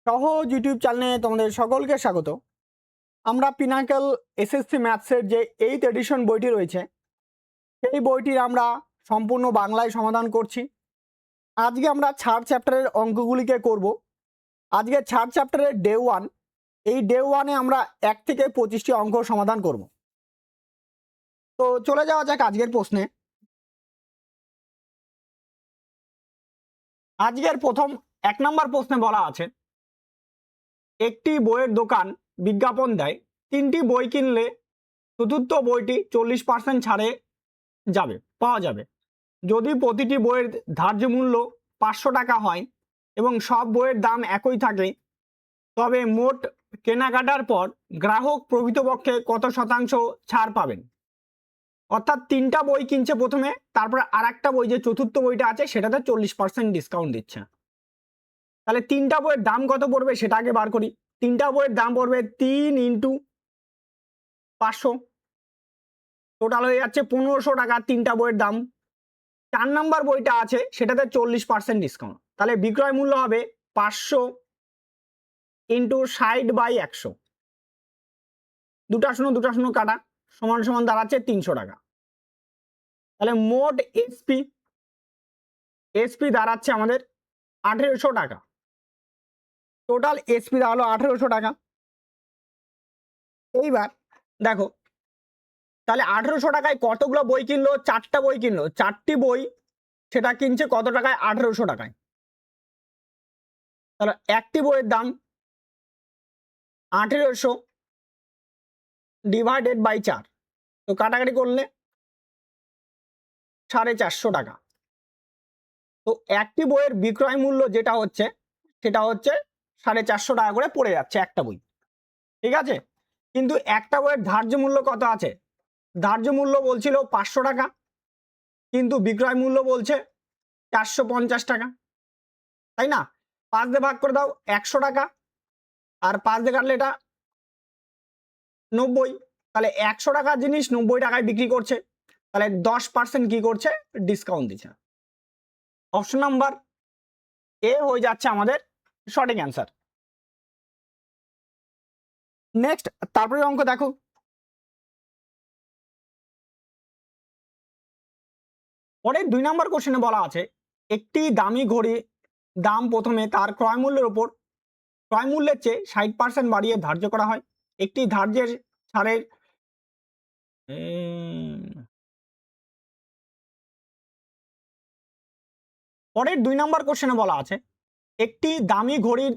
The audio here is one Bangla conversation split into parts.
সহজ ইউটিউব চ্যানেলে তোমাদের সকলকে স্বাগত। আমরা পিনাকেল এসএসসি ম্যাথসের যে 8th এডিশন বইটি রয়েছে সেই বইটির আমরা সম্পূর্ণ বাংলায় সমাধান করছি। আজকে আমরা ছাড় চ্যাপ্টারের অঙ্কগুলিকে করব। আজকে ছাড় চ্যাপ্টারের ডে 1, এই ডে 1-এ আমরা 1 থেকে 25টি অঙ্ক সমাধান করব। তো চলে যাওয়া যাক আজকের প্রশ্নে। আজকের প্রথম 1 নম্বর প্রশ্নে বলা আছে, একটি বইয়ের দোকান বিজ্ঞাপন দেয় 3টি বই কিনলে চতুর্থ বইটি 40% ছাড়ে পাওয়া যাবে। যদি প্রতিটি বইয়ের ধার্য মূল্য 500 টাকা হয় এবং সব বইয়ের দাম একই থাকে, তবে মোট কেনাকাটার পর গ্রাহক প্রকৃতপক্ষে কত শতাংশ ছাড় পাবেন? অর্থাৎ 3টা বই কিনছে প্রথমে, তারপর আর একটা বই যে চতুর্থ বইটা আছে সেটাতে 40% ডিসকাউন্ট দিচ্ছে। তাহলে 3টা বইয়ের দাম কত পড়বে সেটা আগে বার করি। 3টা বইয়ের দাম পড়বে 3 × 500, টোটাল হয়ে যাচ্ছে 1500 টাকা 3টা বইয়ের দাম। 4 নম্বর বইটা আছে সেটাতে 40% ডিসকাউন্ট, তাহলে বিক্রয় মূল্য হবে 500 × 60/100, দুটা শূন্য কাটা সমান সমান দাঁড়াচ্ছে 300 টাকা। তাহলে মোট এসপি দাঁড়াচ্ছে আমাদের 1800 টাকা। টোটাল এসপি দাঁড়ালো 1800 টাকা। এইবার দেখো, তাহলে 1800 টাকায় কতগুলো বই কিনলো? 4টা বই কিনলো। 4টি বই সেটা কিনছে কত টাকায়? 1800 টাকায়। তাহলে একটি বইয়ের দাম 1800 / 4, তো কাটাকাটি করলে 450 টাকা। তো একটি বইয়ের বিক্রয় মূল্য যেটা হচ্ছে সেটা হচ্ছে 450 টাকা করে পড়ে যাচ্ছে একটা বই, ঠিক আছে। কিন্তু একটা বইয়ের ধার্য মূল্য কত আছে? ধার্য মূল্য বলছিল 500 টাকা, কিন্তু বিক্রয় মূল্য বলছে 450 টাকা, তাই না? 5 দিয়ে ভাগ করে দাও, 100 টাকা, আর 5 দিয়ে কাটলে এটা 90। তাহলে 100 টাকার জিনিস 90 টাকায় বিক্রি করছে, তাহলে 10% কি করছে? ডিসকাউন্ট দিচ্ছে। অপশন নাম্বার এ হয়ে যাচ্ছে আমাদের সঠিক অ্যান্সার। নেক্সট, তারপরে অঙ্ক দেখো। পরে 2 নম্বর কোশ্চেনে বলা আছে, একটি দামি ঘড়ি দাম প্রথমে তার ক্রয় মূল্যের চেয়ে 60% বাড়িয়ে ধার্য করা হয়। একটি ধার্যের ছাড়ের পরের 2 নম্বর কোশ্চেনে বলা আছে, একটি দামি ঘড়ির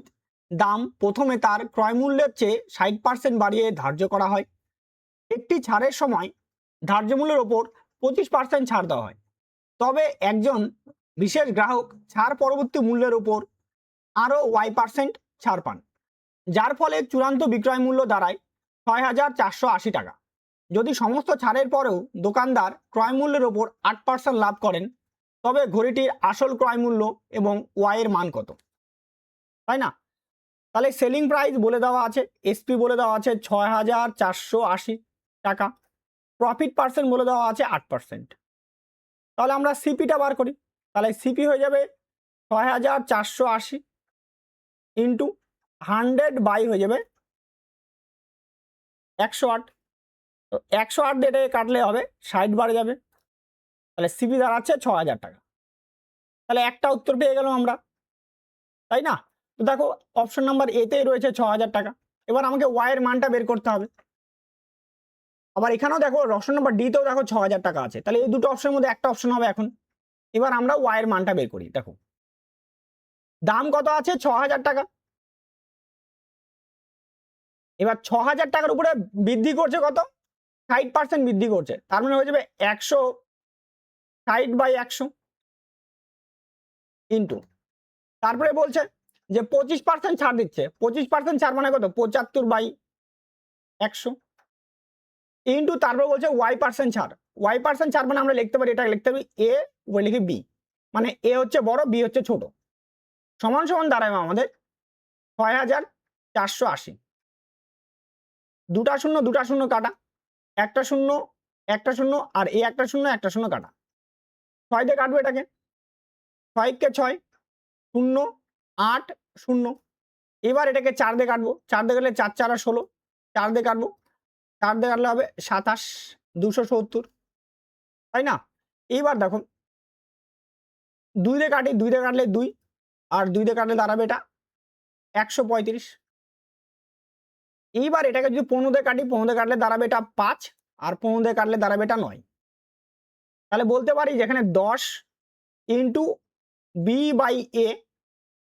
দাম প্রথমে তার ক্রয় মূল্যের চেয়ে 60% বাড়িয়ে ধার্য করা হয়। একটি ছাড়ের সময় ধার্য মূল্যের ওপর 25% ছাড় দেওয়া হয়, তবে একজন বিশেষ গ্রাহক ছাড় পরবর্তী মূল্যের উপর আরও y% ছাড় পান, যার ফলে চূড়ান্ত বিক্রয় মূল্য দাঁড়ায় 6480 টাকা। যদি সমস্ত ছাড়ের পরেও দোকানদার ক্রয় মূল্যের ওপর 8% লাভ করেন, তবে ঘড়িটির আসল ক্রয় মূল্য এবং y এর মান কত? তাই না? তাহলে সেলিং প্রাইস বলে দেওয়া আছে, এসপি বলে দেওয়া আছে 6480 টাকা, প্রফিট পার্সেন্ট বলে দেওয়া আছে 8%। তাহলে আমরা সিপিটা বার করি। তাহলে সিপি হয়ে যাবে 6480 ইন্টু 100 হয়ে যাবে 108। তো 108 দিয়ে কাটলে হবে 60 বাড়ে যাবে, তাহলে সিপি দাঁড়াচ্ছে 6000 টাকা। তাহলে একটা উত্তর পেয়ে গেলাম আমরা, তাই না? তো দেখো, অপশন নাম্বার এতেই রয়েছে 6000 টাকা। এবার আমাকে ওয়াই এর মানটা বের করতে হবে। আবার এখানেও দেখো, অপশন নাম্বার ডিতেও দেখো 6000 টাকা আছে, তাহলে এই দুটো অপশনের মধ্যে একটা অপশন হবে এখন। এবার আমরা ওয়াই এর মানটা বের করি। দেখো, দাম কত আছে? 6000 টাকা। এবার 6000 টাকার উপরে বৃদ্ধি করছে কত? 60% বৃদ্ধি করছে, তার মানে হয়ে যাবে 160/100 ইন্টু, তারপরে বলছে যে 25% ছাড় দিচ্ছে। 25% ছাড় মানে কত? 75/100 ইন্টু, তারপরে বলছে y% ছাড়। y% ছাড় মানে আমরা লিখতে পারি, এটা লিখতে পারি এ, ওই লিখি বি, মানে এ হচ্ছে বড়, বি হচ্ছে ছোট, সমান সমান দাঁড়ায় আমাদের 6480। দুটা শূন্য কাটা, একটা শূন্য আর এই একটা শূন্য কাটা, 6 দিয়ে কাটবো এটাকে, 6 × 6 0 8 0, এবার এটাকে 4 দিয়ে কাটবো, 4 দিয়ে কাটলে 4 4 16, 4 দিয়ে কাটবো, 4 দিয়ে কাটলে হবে 27 270, তাই না? এইবার দেখো 2 দিয়ে কাটি, 2 দিয়ে কাটলে 2 আর 2 দিয়ে কাটলে দাঁড়াবে এটা 135। এইবার এটাকে যদি 15 দিয়ে কাটি, 15 দিয়ে কাটলে দাঁড়াবে এটা 5 আর 15 দিয়ে কাটলে দাঁড়াবে এটা 9। তাহলে বলতে পারি যেখানে 10 ইন্টু বি বাই এ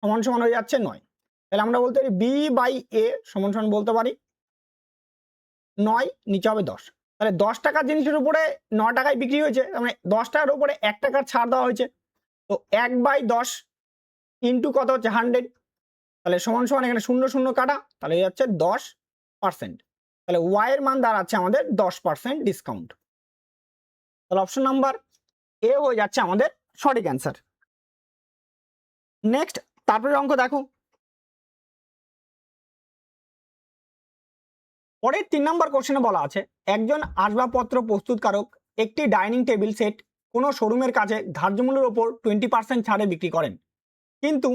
সমান সমান হয়ে যাচ্ছে 9। তাহলে আমরা বলতে পারি বি বাই এ সমান সমান বলতে পারি 9, নিচে হবে 10। তাহলে 10 টাকার জিনিসের উপরে 9 টাকায় বিক্রি হয়েছে, মানে 10 টাকার উপরে 1 টাকার ছাড় দেওয়া হয়েছে। তো 1/10 ইন্টু কত হচ্ছে 100, তাহলে সমান সমান এখানে 0 0 কাটা, তাহলে এই হচ্ছে 10%। তাহলে ওয়াই এর মান দাঁড়াচ্ছে আমাদের 10% ডিসকাউন্ট। তাহলে অপশন নাম্বার এ হয়ে যাচ্ছে আমাদের সঠিক অ্যান্সার। নেক্সট তারপরে অঙ্ক দেখো, পরের 3 নম্বর কোশ্চেনে বলা আছে একজন আসবাবপত্র প্রস্তুতকারক একটি ডাইনিং টেবিল সেট কোনো শোরুমের কাছে ধার্য মূল্যের ওপর 20% ছাড়ে বিক্রি করেন, কিন্তু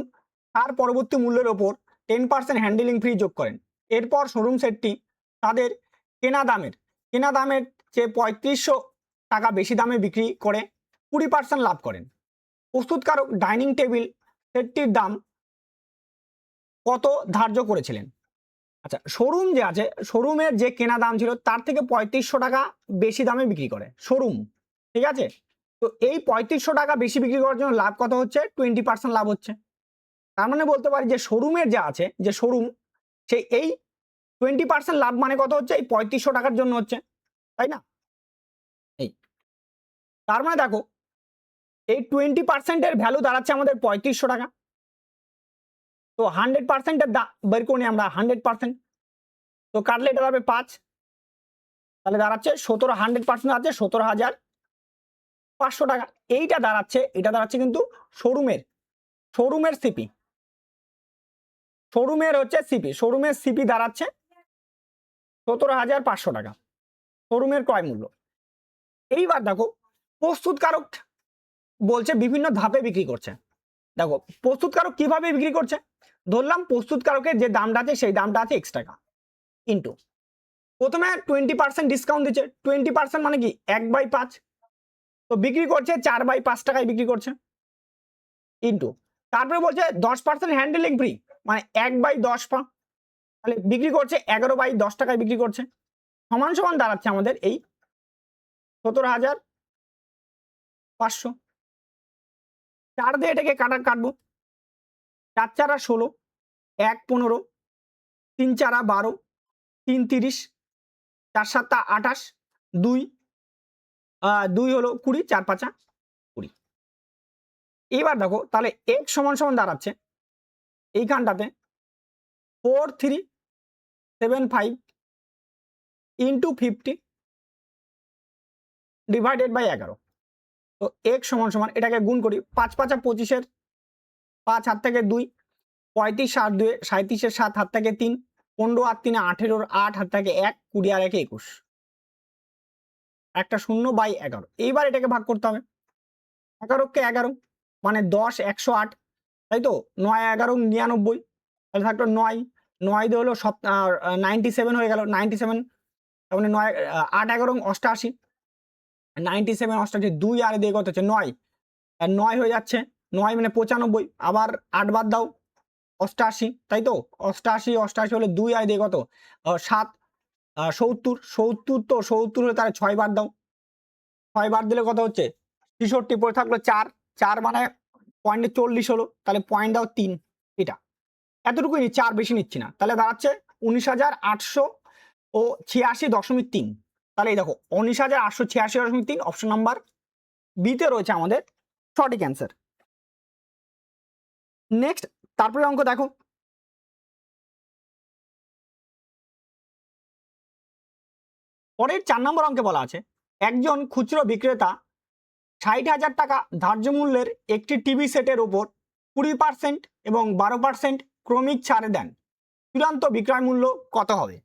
তার পরবর্তী মূল্যের ওপর 10% হ্যান্ডেলিং ফি যোগ করেন। এরপর শোরুম সেটটি তাদের কেনা দামের চেয়ে 3500 টাকা বেশি দামে বিক্রি করে 20% লাভ করেন। প্রস্তুতকারক ডাইনিং টেবিল সেটটির দাম কত ধার্য করেছিলেন? আচ্ছা, শোরুম যে আছে, শোরুমের যে কেনা দাম ছিল তার থেকে 3500 টাকা বেশি দামে বিক্রি করে শোরুম, ঠিক আছে? তো এই 3500 টাকা বেশি বিক্রি করার জন্য লাভ কত হচ্ছে? 20% লাভ হচ্ছে। তার মানে বলতে পারি যে শোরুমের যা আছে, যে শোরুম, সেই এই 20% লাভ মানে কত হচ্ছে? এই 3500 টাকার জন্য হচ্ছে, তাই না? এই তার মানে দেখো এই 20% এর ভ্যালু দাঁড়াচ্ছে আমাদের 3500 টাকা। তো 100% এর বের করি আমরা 100%, তো কাটলে এটা দাঁড়াবে 5, তাহলে দাঁড়াচ্ছে 100% আছে 17,500 টাকা। এইটা দাঁড়াচ্ছে, এটা দাঁড়াচ্ছে কিন্তু শোরুমের সিপি, শোরুমের হচ্ছে সিপি, শোরুমের সিপি দাঁড়াচ্ছে 17,500 টাকা শোরুমের ক্রয় মূল্য। এইবার দেখো প্রস্তুতকারক বলছে বিভিন্ন ধাপে বিক্রি করছে। দেখো প্রস্তুতকারক কিভাবে বিক্রি করছে, ধরলাম প্রস্তুতকারকের যে দামটা আছে সেই দামটা আছে x টাকা, ইন্টু প্রথমে 20% ডিসকাউন্ট দিচ্ছে, 20% মানে কি 1/5, তো বিক্রি করছে 4/5 টাকায় বিক্রি করছে, ইন্টু তারপরে বলছে 10% হ্যান্ডেলিং ফ্রি মানে 1/10 তাহলে বিক্রি করছে 11/10 টাকায় বিক্রি করছে, সমান সমান দাঁড়াচ্ছে আমাদের এই 17,500। 4 দিয়ে এটাকে কাটবো, 4 4 16, 1 15, 3 4 12, 3 30, 4 7 28, 2 2 হলো 20, 4 5 20। এবার দেখো তাহলে x সমান সমান দাঁড়াচ্ছে এইখানটাতে 4375 ইন্টু 50 ডিভাইডেড বাই 11। তো x সমান সমান এটাকে গুণ করি, 5 5 25, 5 হাত থেকে 2, 35 আর 2 37, 7 হাত থেকে 3, 15 আর 3 18, 8 হাত থেকে 1, 20 আর 1 21, একটা 0/11। এইবার এটাকে ভাগ করতে হবে, 11কে 11 মানে 10 108, তাই তো? 9 11 99, তাহলে থাকলো 9 9 দিয়ে হলো 97 হয়ে গেল, 97 তার মানে 9 8 11 88, 97 88, 2 আর দিয়ে কত হচ্ছে 9 আর 9 হয়ে যাচ্ছে, 9 মানে 95, আবার 8 বাদ দাও 88, তাই তো? 88 88 হলে 2 আর দিয়ে কত 7 70 70, তো 70 হলে তাহলে 6 বাদ দাও, 6 বাদ দিলে কত হচ্ছে 63, পরে থাকলো 4 4 মানে পয়েন্টে 40 হলো, তাহলে পয়েন্ট দাও 3, এটা এতটুকুই নিচ্ছি, আর বেশি নিচ্ছি না, তাহলে দাঁড়াচ্ছে 19,886.3। তাহলে এই দেখো 19,886.3 অপশন নাম্বার বিতে রয়েছে আমাদের সঠিক অ্যান্সার। নেক্সট তারপরে অঙ্ক দেখো, পরের 4 নম্বর অঙ্কে বলা আছে একজন খুচরো বিক্রেতা 60,000 টাকা ধার্য মূল্যের একটি টিভি সেটের উপর 20% এবং 12% ক্রমিক ছাড়ে দেন, চূড়ান্ত বিক্রয় মূল্য কত হবে?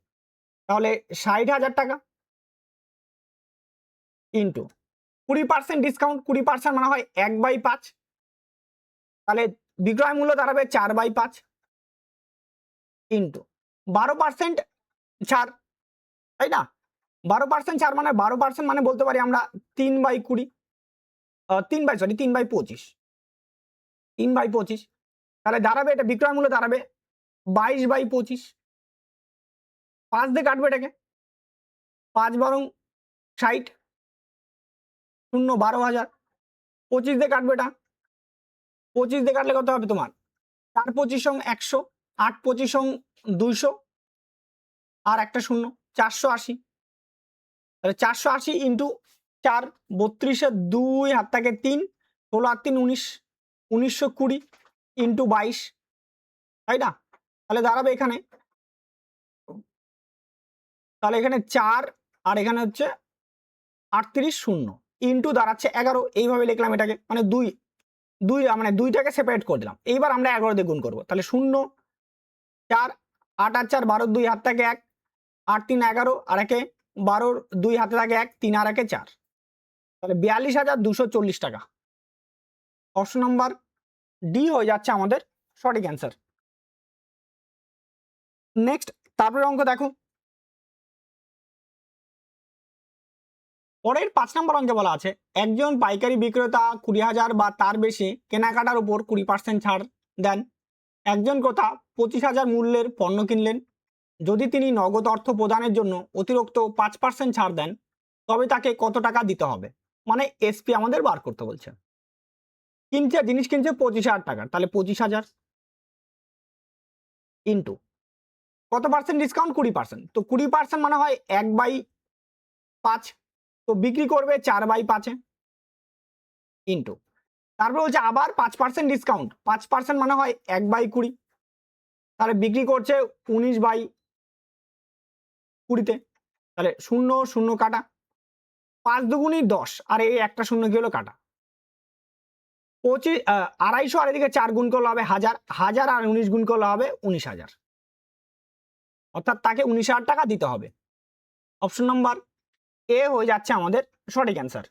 তাহলে 60,000 টাকা ইন্টু 20% ডিসকাউন্ট, 20% মানে হয় 1/5, তাহলে বিক্রয় মূল্য দাঁড়াবে 4/5, ইন্টু 12% ছাড়, তাই না? 12% ছাড় মানে 12% মানে বলতে পারি আমরা 3/20, 3/25, 3/25। তাহলে দাঁড়াবে, এটা বিক্রয় মূল্য দাঁড়াবে 22/25। 5 দিয়ে কাটবে এটাকে, 5 বারং 60, 0 12,000। 25 দিয়ে কাটবে এটা, 25 দিয়ে কাটলে কত হবে তোমার? 4 25 100, 8 25 200, আর একটা 0, 480। তাহলে 480 ইন্টু 4, 32 2 হাত থেকে 3, 16 আর 3 19, 1920 ইন্টু 22, তাই না? তাহলে দাঁড়াবে এখানে, তাহলে এখানে 4 আর এখানে হচ্ছে 38 0 ইন্টু দাঁড়াচ্ছে 11। এইভাবে লিখলাম এটাকে, মানে 2 মানে 2টাকে সেপারেট করে দিলাম। এইবার আমরা 11 দিয়ে গুণ করবো, তাহলে 0 4 8 আর 4 12, 2 হাত থেকে 1, 8 3 11, আর একে 12, 2 হাতে থাকে 1, 3 আর একে 4, তাহলে 42,240 টাকা। অপশন নাম্বার ডি হয়ে যাচ্ছে আমাদের সঠিক অ্যান্সার। নেক্সট, তারপরে অঙ্ক দেখো, পরের 5 নম্বর অঙ্কে বলা আছে একজন পাইকারি বিক্রেতা 20,000 বা তার বেশি কেনাকাটার উপর 20% ছাড় দেন। একজন ক্রেতা 25,000 মূল্যের পণ্য কিনলেন। যদি তিনি নগদ অর্থ প্রদানের জন্য অতিরিক্ত 5% ছাড় দেন, তবে তাকে কত টাকা দিতে হবে? মানে এসপি আমাদের বার করতে বলছে। জিনিস কিনছে 25,000 টাকার, তাহলে 25,000 ইন্টু কত পার্সেন্ট ডিসকাউন্ট? 20%। তো 20% মানে হয় 1/5, তো বিক্রি করবে 4/5 ইন্টু, তারপরে হচ্ছে আবার 5% ডিসকাউন্ট, 5% মানে হয় 1/20, তাহলে বিক্রি করছে 19/20, তাহলে 0 0 কাটা, 5 দুগুণই 10, আর এই একটা 0 কি হলো কাটা। 250 আর এদিকে 4 গুণ করলে হবে 1000, 1000 আর 19 গুণ করলে হবে 19,000, অর্থাৎ তাকে 19,000 টাকা দিতে হবে। অপশন নাম্বার এ হয়ে যাচ্ছে আমাদের সঠিক অ্যান্সার।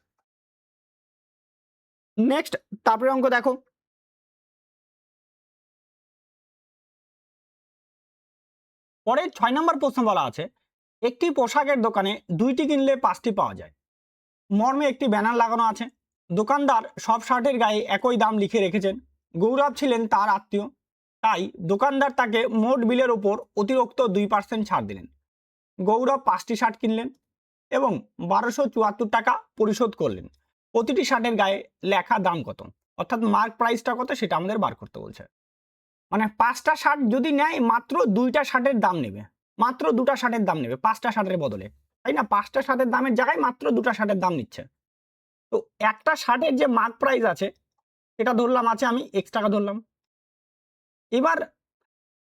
নেক্সট, তারপরে অঙ্ক দেখো, পরে 6 নম্বর প্রশ্ন বলা আছে একটি পোশাকের দোকানে 2টি কিনলে 5টি পাওয়া যায় মর্মে একটি ব্যানার লাগানো আছে। দোকানদার সব শার্টের গায়ে একই দাম লিখে রেখেছেন। গৌরব ছিলেন তার আত্মীয়, তাই দোকানদার তাকে মোট বিলের উপর অতিরিক্ত 2% ছাড় দিলেন। গৌরব 5টি শার্ট কিনলেন এবং 1274 টাকা পরিশোধ করলেন। প্রতিটি শার্টের গায়ে লেখা দাম কত? অর্থাৎ মার্ক প্রাইসটা কত সেটা আমাদের বার করতে বলছে। মানে 5টা শার্ট যদি নেয়, মাত্র 2টা শার্টের দাম নেবে, মাত্র 2টা শার্টের দাম নেবে 5টা শার্টের বদলে, তাই না? 5টা শার্টের দামের জায়গায় মাত্র 2টা শার্টের দাম নিচ্ছে। তো একটা শার্টের যে মার্ক প্রাইস আছে এটা ধরলাম আছে আমি x টাকা ধরলাম। এবার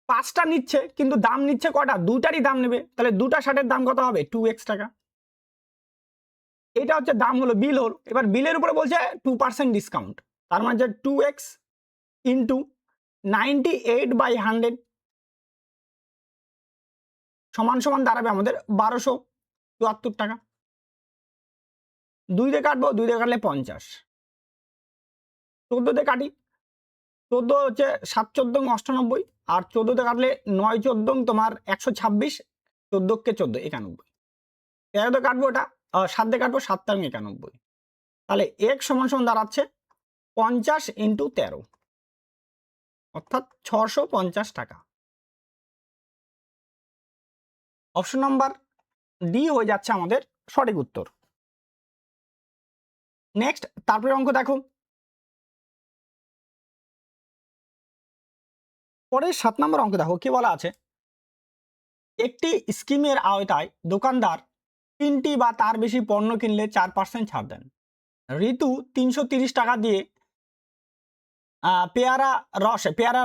5টা নিচ্ছে কিন্তু দাম নিচ্ছে কটা? 2টারই দাম নেবে, তাহলে 2টা শার্টের দাম কত হবে? 2x টাকা। এটা হচ্ছে দাম, হলো বিল হলো। এবার বিলের উপরে বলছে 2% ডিসকাউন্ট, তার মানে যে 2x ইন্টু 98/100 সমান সমান দাঁড়াবে আমাদের 1274 টাকা। 2 দিয়ে কাটবো, 2 দিয়ে কাটলে 50, 14 দিয়ে কাটি, 14 হচ্ছে 7 14 98, আর 14 দিয়ে কাটলে 9 14 তোমার 126, 14 কে 14 91, 13 দিয়ে কাটবো, এটা 7 দিয়ে কাটবো, 7 তার 91, তাহলে x সমান সমান দাঁড়াচ্ছে 50 ইন্টু 13, অর্থাৎ 650 টাকা। অপশন নাম্বার ডি হয়ে যাচ্ছে আমাদের সঠিক উত্তর। নেক্সট, তারপরে অঙ্ক দেখো, পরে 7 নম্বর অঙ্ক দেখো কি বলা আছে একটি স্কিমের আওতায় দোকানদার 3টি বা তার বেশি পণ্য কিনলে 4% ছাড় দেন। ঋতু 330 টাকা দিয়ে পেয়ারা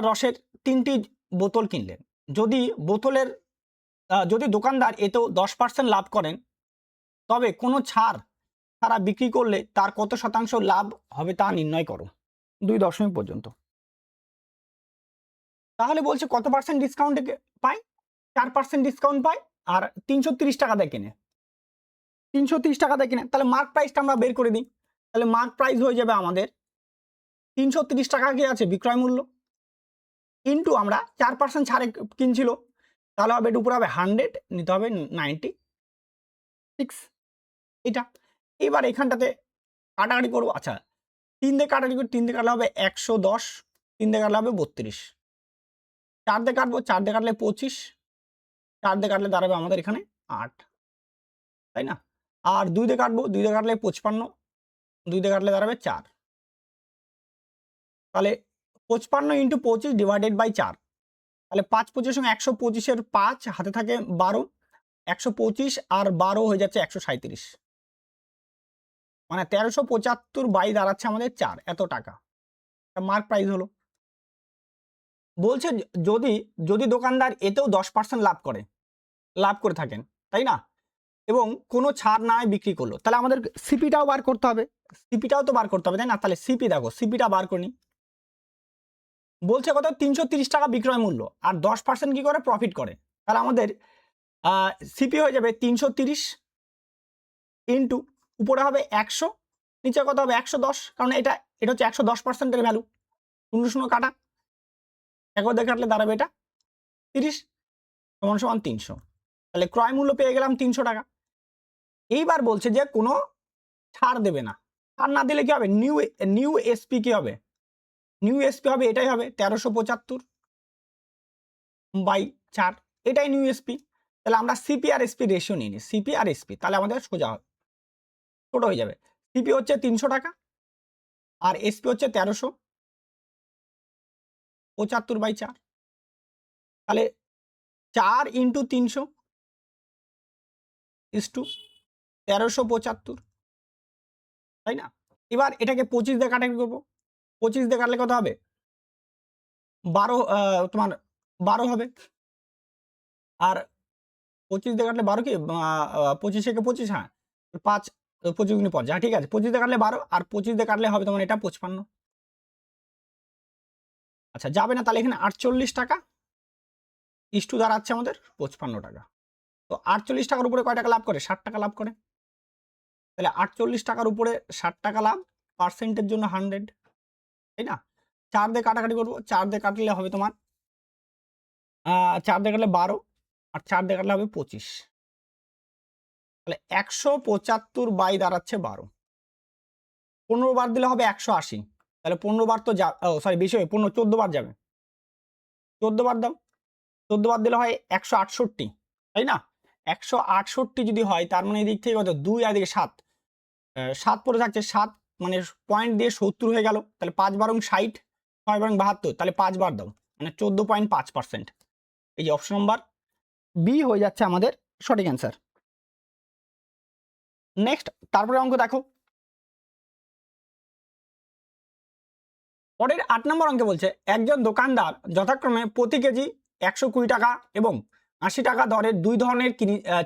রসের 3টি বোতল কিনলেন। যদি দোকানদার এতেও 10% লাভ করেন, তবে কোনো ছাড় ছাড়া বিক্রি করলে তার কত শতাংশ লাভ হবে তা নির্ণয় করো 2 দশমিক পর্যন্ত। তাহলে বলছে কত পার্সেন্ট ডিসকাউন্ট পায়? 4% ডিসকাউন্ট পায়, আর 330 টাকা দিয়ে কেনে, 330 টাকা দিয়ে কিনে, তাহলে মার্ক প্রাইসটা আমরা বের করে দিই। তাহলে মার্ক প্রাইস হয়ে যাবে আমাদের 330 টাকা কি আছে বিক্রয় মূল্য, ইন্টু আমরা 4% ছাড়ে কিনছিল, তাহলে হবে এর উপরে হবে 100, নিতে হবে 96, এটা। এবার এখানটাতে কাটাকাটি করবো। আচ্ছা 3 দিয়ে কাটাকাটি করি, 3 দিয়ে কাটলে হবে 110, 3 দিয়ে কাটলে হবে 32, 4 দিয়ে কাটবো, 4 দিয়ে কাটলে 25, 4 দিয়ে কাটলে দাঁড়াবে আমাদের এখানে 8, তাই না? আর 2 দিয়ে কাটবো, 2 দিয়ে কাটলে 55, 2 দিয়ে কাটলে দাঁড়াবে 4, তাহলে 55 ইন্টু 25 ডিভাইডেড বাই 4, তাহলে 5 25 সঙ্গে 125-এর 5 হাতে থাকে 12, 125 আর 12 হয়ে যাচ্ছে 137, মানে 1375 বাই দাঁড়াচ্ছে আমাদের 4, এত টাকা মার্ক প্রাইস হলো। বলছে যদি যদি দোকানদার এতেও 10% লাভ করে থাকেন, তাই না, এবং কোনো ছাড় না বিক্রি করলো, তাহলে আমাদের সিপিটাও বার করতে হবে, সিপিটাও তো বার করতে হবে, তাই না? তাহলে সিপি দেখো, সিপিটা বার করি। বলছে কত? 330 টাকা বিক্রয় মূল্য, আর 10% কি করে? প্রফিট করে। তাহলে আমাদের সিপি হয়ে যাবে 330 ইন্টু উপরে হবে 100, নিচে কত হবে? 110, কারণ এটা হচ্ছে 110%-এর ভ্যালু, 0 কাটা, 1 দিয়ে কাটলে দাঁড়াবে এটা 30 সমান 300, তাহলে ক্রয় মূল্য পেয়ে গেলাম 300 টাকা। এইবার বলছে যে কোনো ছাড় দেবে না, ছাড় না দিলে কি হবে? নিউ এসপি কি হবে? নিউ এসপি হবে, এটাই হবে 1375 বাই 4, এটাই নিউ এসপি। তাহলে আমরা সিপি আর এসপি রেশিও নিয়ে নিই, সিপি আর এসপি, তাহলে আমাদের সোজা হবে, ছোট হয়ে যাবে। সিপি হচ্ছে 300 টাকা আর এসপি হচ্ছে 1375 বাই 4, তাহলে 4 ইন্টু 300 ইস টু 1375, তাই না? এবার এটাকে 25 দিয়ে কাটাকাটি করবো, 25 দিয়ে কাটলে কত হবে? 12, তোমার 12 হবে, আর 25 দিয়ে কাটলে 12 কি 25 থেকে 25, হ্যাঁ 5 25 গুণে 50, হ্যাঁ ঠিক আছে, 25 দিয়ে কাটলে 12 আর 25 দিয়ে কাটলে হবে তোমার এটা 55। আচ্ছা যাবে না, তাহলে এখানে 48 টাকা ইস টু দাঁড়াচ্ছে আমাদের 55 টাকা। তো 48 টাকার উপরে কয় টাকা লাভ করে? 60 টাকা লাভ করে। তাহলে 48 টাকার উপরে 60 টাকা লাভ, পার্সেন্টের জন্য 100, তাই না? 4 দিয়ে কাটাকাটি করবো, 4 দিয়ে কাটলে হবে তোমার 4 দিয়ে কাটলে 12 আর 4 দিয়ে কাটলে হবে 25, তাহলে 175 বাই দাঁড়াচ্ছে 12, 15 বার দিলে হবে 180, তাহলে 15 বার তো সরি বেশি হবে, 14 বার যাবে, 14 বার দাও, 14 বার দিলে হয় 168, তাই না? 168 যদি হয়, তার মানে এদিক থেকে কত? 2 আর এদিকে 7, 7 পড়ে থাকছে, 7 মানে পয়েন্ট দিয়ে 70 হয়ে গেল, তাহলে 5 বারং 60, 6 বারং 72, তাহলে 5 বার দাও, মানে 14.5%। এই যে অপশন নাম্বার বি হয়ে যাচ্ছে আমাদের সঠিক অ্যান্সার। নেক্সট, তারপরে অঙ্ক দেখো, পরের 8 নম্বর অঙ্কে বলছে একজন দোকানদার যথাক্রমে প্রতি কেজি 120 টাকা এবং 80 টাকা দরের 2 ধরনের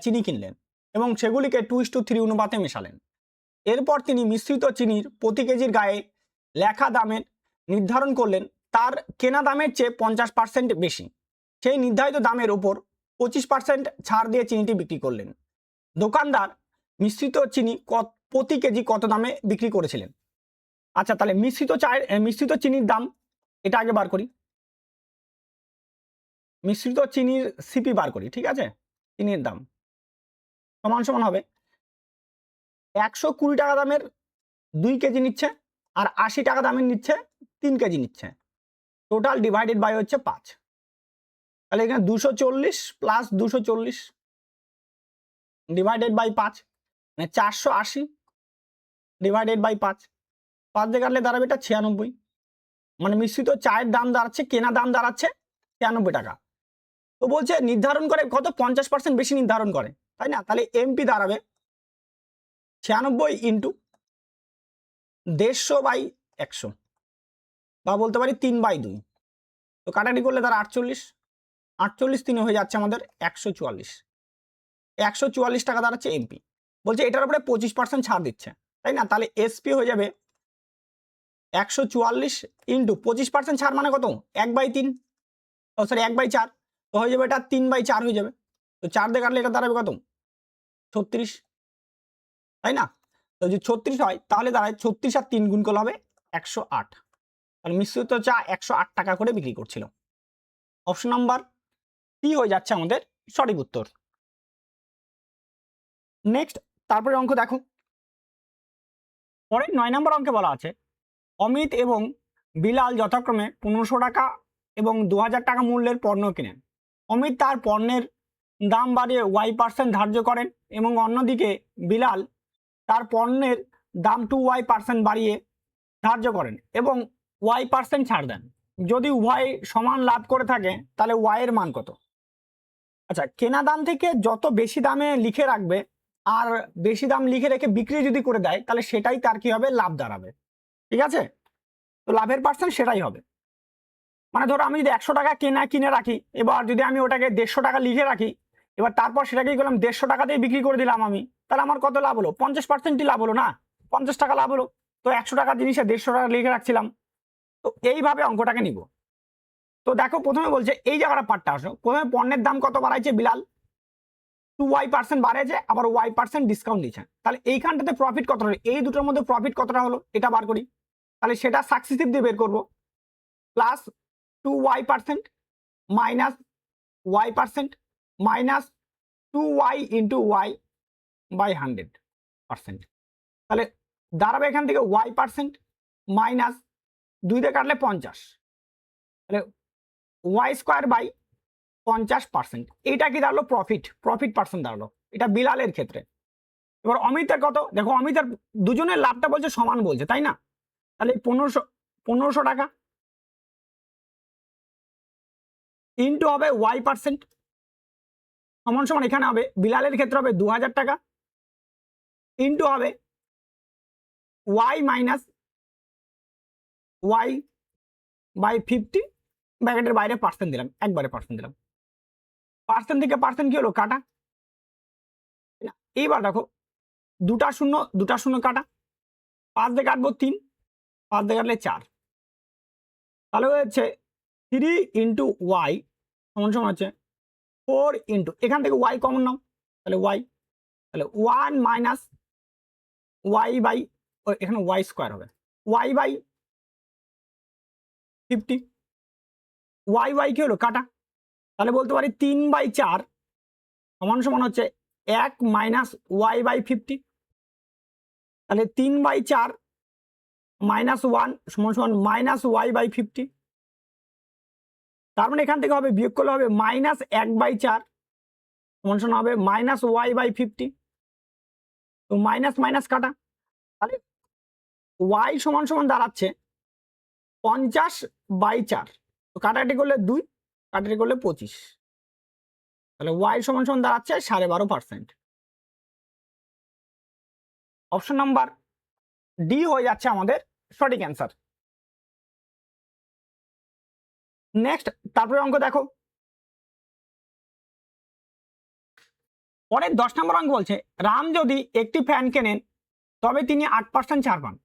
চিনি কিনলেন এবং সেগুলিকে 2:3 অনুপাতে মেশালেন। এরপর তিনি মিশ্রিত চিনির প্রতি কেজির গায়ে লেখা দামের নির্ধারণ করলেন তার কেনা দামের চেয়ে 50% বেশি। সেই নির্ধারিত দামের উপর 25% ছাড় দিয়ে চিনিটি বিক্রি করলেন। দোকানদার মিশ্রিত চিনি প্রতি কেজি কত দামে বিক্রি করেছিলেন? আচ্ছা তাহলে মিশ্রিত চিনির দাম এটা আগে বার করি, মিশ্রিত চিনির সিপি বার করি, ঠিক আছে? চিনির দাম সমান হবে 120 টাকা দামের 2 কেজি নিচ্ছে আর 80 টাকা দামের নিচ্ছে 3 কেজি নিচ্ছে, টোটাল ডিভাইডেড বাই হচ্ছে 5, তাহলে এখানে 240 প্লাস 240 ডিভাইডেড বাই 5, মানে 480 ডিভাইডেড বাই 5, 5 দিয়ে কাটলে দাঁড়াবে এটা 96, মানে মিশ্রিত চায়ের দাম দাঁড়াচ্ছে, কেনা দাম দাঁড়াচ্ছে 96 টাকা। তো বলছে নির্ধারণ করে কত? 50% বেশি নির্ধারণ করে, তাই না? তাহলে এমপি দাঁড়াবে 96 ইন্টু 150 বাই 100, বা বলতে পারি 3/2, তো কাটাকাটি করলে তার 48, 48 3 হয়ে যাচ্ছে আমাদের 144, 144 টাকা দাঁড়াচ্ছে এমপি। বলছে এটার উপরে 25% ছাড় দিচ্ছে, তাই না? তাহলে এসপি হয়ে যাবে 144 ইন্টু 25% ছাড়, মানে কত? 1/3, সরি 1/4, তো হয়ে যাবে এটা 3/4 হয়ে যাবে, তো 4 দিয়ে কাটলে এটা দাঁড়াবে কত? 36, তাই না? তো যদি 36 হয় তাহলে দাঁড়ায় 36 আর 3 গুণ করলে হবে 108, তাহলে মিশ্রিত চা 108 টাকা করে বিক্রি করছিল। অপশন নাম্বার সি হয়ে যাচ্ছে আমাদের সঠিক উত্তর। নেক্সট তারপরে অঙ্ক দেখো, পরে 9 নম্বর অঙ্কে বলা আছে অমিত এবং বিলাল যথাক্রমে 1500 টাকা এবং 2000 টাকা মূল্যের পণ্য কিনেন। অমিত তার পণ্যের দাম বাড়িয়ে y% ধার্য করেন এবং অন্যদিকে বিলাল তার পণ্যের দাম 2y% বাড়িয়ে ধার্য করেন এবং y% ছাড় দেন। যদি উভয় সমান লাভ করে থাকে তাহলে y এর মান কত? আচ্ছা, কেনা দাম থেকে যত বেশি দামে লিখে রাখবে আর বেশি দাম লিখে রেখে বিক্রি যদি করে দেয় তাহলে সেটাই তার কি হবে? লাভ দাঁড়াবে। ঠিক আছে, তো লাভের পার্সেন্ট সেটাই হবে। মানে ধরো আমি যদি 100 টাকা কিনে রাখি, এবার যদি আমি ওটাকে 150 টাকা লিখে রাখি, এবার তারপর সেটাকে কি করলাম 150 টাকাতেই বিক্রি করে দিলাম আমি, তাহলে আমার কত লাভ হলো? 50%ই লাভ হলো না? 50 টাকা লাভ হলো। তো 100 টাকার জিনিসে 150 টাকা লিখে রাখছিলাম। তো এইভাবে অঙ্কটাকে নিব। তো দেখো প্রথমে বলছে এই জায়গাটা পার্টটা আসো, প্রথমে পণ্যের দাম কত বাড়াইছে বিলাল? 2y% বাড়াইছে, আবার y% ডিসকাউন্ট দিচ্ছে, তাহলে এইখানটাতে প্রফিট কত হলো? এই দুটোর মধ্যে প্রফিট কতটা হলো এটা বার করি। তাহলে সেটা সাকসেসিভ দিয়ে বের করবো। Plus 2y% minus y% minus 2y into y by 100%, তাহলে দাঁড়াবে এখান থেকে y% মাইনাস 2 দিয়ে কাটলে 50, তাহলে y² বাই 50%। এইটা কি দাঁড়ালো? প্রফিট পার্সেন্ট দাঁড়ালো, এটা বিলালের ক্ষেত্রে। এবার অমিতের কত? দেখো অমিতের দুজনের লাভটা বলছে সমান বলছে, তাই না? তাহলে 1500 টাকা ইন্টু হবে y% সমান সমান এখানে হবে বিলালের ক্ষেত্রে হবে 2000 টাকা ইন্টু হবে y মাইনাস y বাই 50, ব্র্যাকেটের বাইরে পার্সেন্ট দিলাম, একবারে পার্সেন্ট দিলাম। পার্সেন্ট থেকে পার্সেন্ট কি হলো? কাটা। এইবার দেখো দুটা শূন্য কাটা, 5 দিয়ে কাটবো 3, 5 দিয়ে কাটলে 4, তাহলে হচ্ছে 3 ইন্টু ওয়াই সমান সমান হচ্ছে 4 ইন্টু, এখান থেকে y কমন নাও, তাহলে y, তাহলে 1 মাইনাস y বাই, এখানে y² হবে y বাই 50, y কি হলো? কাটা। তাহলে বলতে পারি 3/4 সমান সমান হচ্ছে 1 মাইনাস y বাই 50, তাহলে 3/4 মাইনাস 1 সমান সমান মাইনাস y বাই 50, তার মানে এখান থেকে হবে বিয়োগ করলে হবে মাইনাস 1/4 সমান সমান হবে মাইনাস y বাই 50, তো মাইনাস মাইনাস কাটা, তাহলে y সমান সমান দাঁড়াচ্ছে 50/4, তো কাটাকাটি করলে 2, কাটাকাটি করলে 25, তাহলে y সমান সমান দাঁড়াচ্ছে 12.5%। অপশন নাম্বার ডি হয়ে যাচ্ছে আমাদের সঠিক অ্যান্সার। নেক্সট তারপরে অঙ্ক দেখো, পরের 10 নম্বর অঙ্ক বলছে রাম যদি একটি ফ্যান কেনেন তবে তিনি 8% ছাড় পান,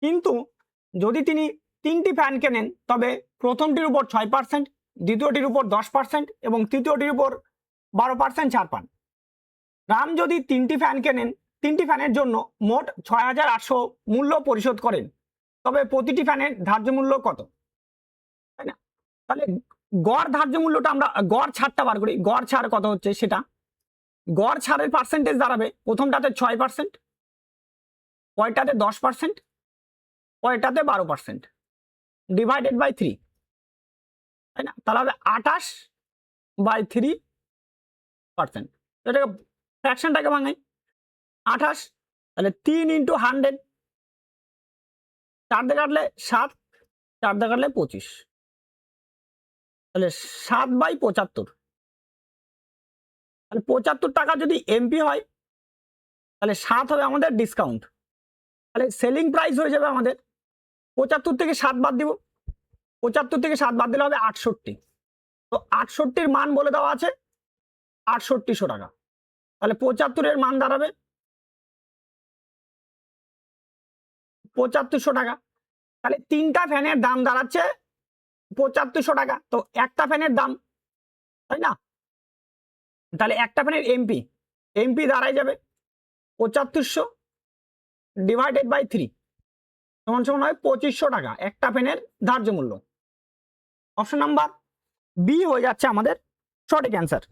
কিন্তু যদি তিনি 3টি ফ্যান কেনেন তবে প্রথমটির উপর 6%, দ্বিতীয়টির উপর 10% এবং তৃতীয়টির উপর 12% ছাড় পান। রাম যদি 3টি ফ্যান কেনেন, 3টি ফ্যানের জন্য মোট 6800 মূল্য পরিশোধ করেন, তবে প্রতিটি ফ্যানের ধার্য মূল্য কত? তাই না? তাহলে গড় ধার্য মূল্যটা আমরা গড় ছাড়টা বার করি, গড় ছাড় কত হচ্ছে সেটা, গড় ছাড়ের পার্সেন্টেজ দাঁড়াবে প্রথমটাতে 6%, পরেরটাতে 10%, পরেরটাতে 12%, ডিভাইডেড বাই 3, তাই না? তাহলে হবে 28/3%। এটাকে ফ্র্যাকশনটাকে ভাঙাই, 28, তাহলে 3 ইন্টু 100, 4 দিয়ে কাটলে 7, 4 দিয়ে কাটলে 25, তাহলে 7/75, তাহলে 75 টাকা যদি এমপি হয় তাহলে 7 হবে আমাদের ডিসকাউন্ট, তাহলে সেলিং প্রাইস হয়ে যাবে আমাদের 75 থেকে 7 বাদ দিব, 75 থেকে 7 বাদ দিলে হবে 68, তো 68-র মান বলে দেওয়া আছে 6800 টাকা, তাহলে 75-এর মান দাঁড়াবে 7500 টাকা, তাহলে 3টা ফ্যানের দাম দাঁড়াচ্ছে 7500 টাকা, তো একটা ফ্যানের দাম, তাই না? তাহলে একটা ফ্যানের এমপি দাঁড়ায় যাবে 7500 ডিভাইডেড বাই 3 সমান সমান হয় 2500 টাকা একটা ফ্যানের ধার্য মূল্য। অপশন নাম্বার বি হয়ে যাচ্ছে আমাদের সঠিক অ্যান্সার।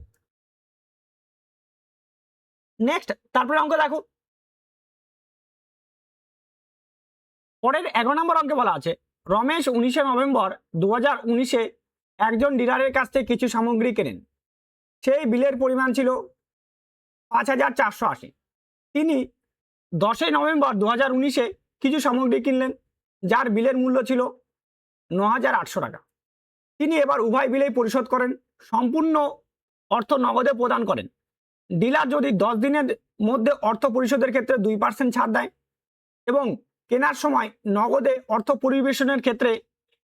নেক্সট তারপরে অঙ্ক দেখো, পরের 11 নম্বর অঙ্কে বলা আছে রমেশ 19শে নভেম্বর 2019-এ একজন ডিলারের কাছ থেকে কিছু সামগ্রী কেনেন। সেই বিলের পরিমাণ ছিল 5,480। তিনি 10শে নভেম্বর 2019-এ কিছু সামগ্রী কিনলেন যার বিলের মূল্য ছিল 9,800 টাকা। তিনি এবার উভয় বিলেই পরিশোধ করেন, সম্পূর্ণ অর্থ নগদে প্রদান করেন। ডিলার যদি 10 দিনের মধ্যে অর্থ পরিশোধের ক্ষেত্রে 2% ছাড় দেয় এবং কেনার সময় নগদে অর্থ পরিবেশনের ক্ষেত্রে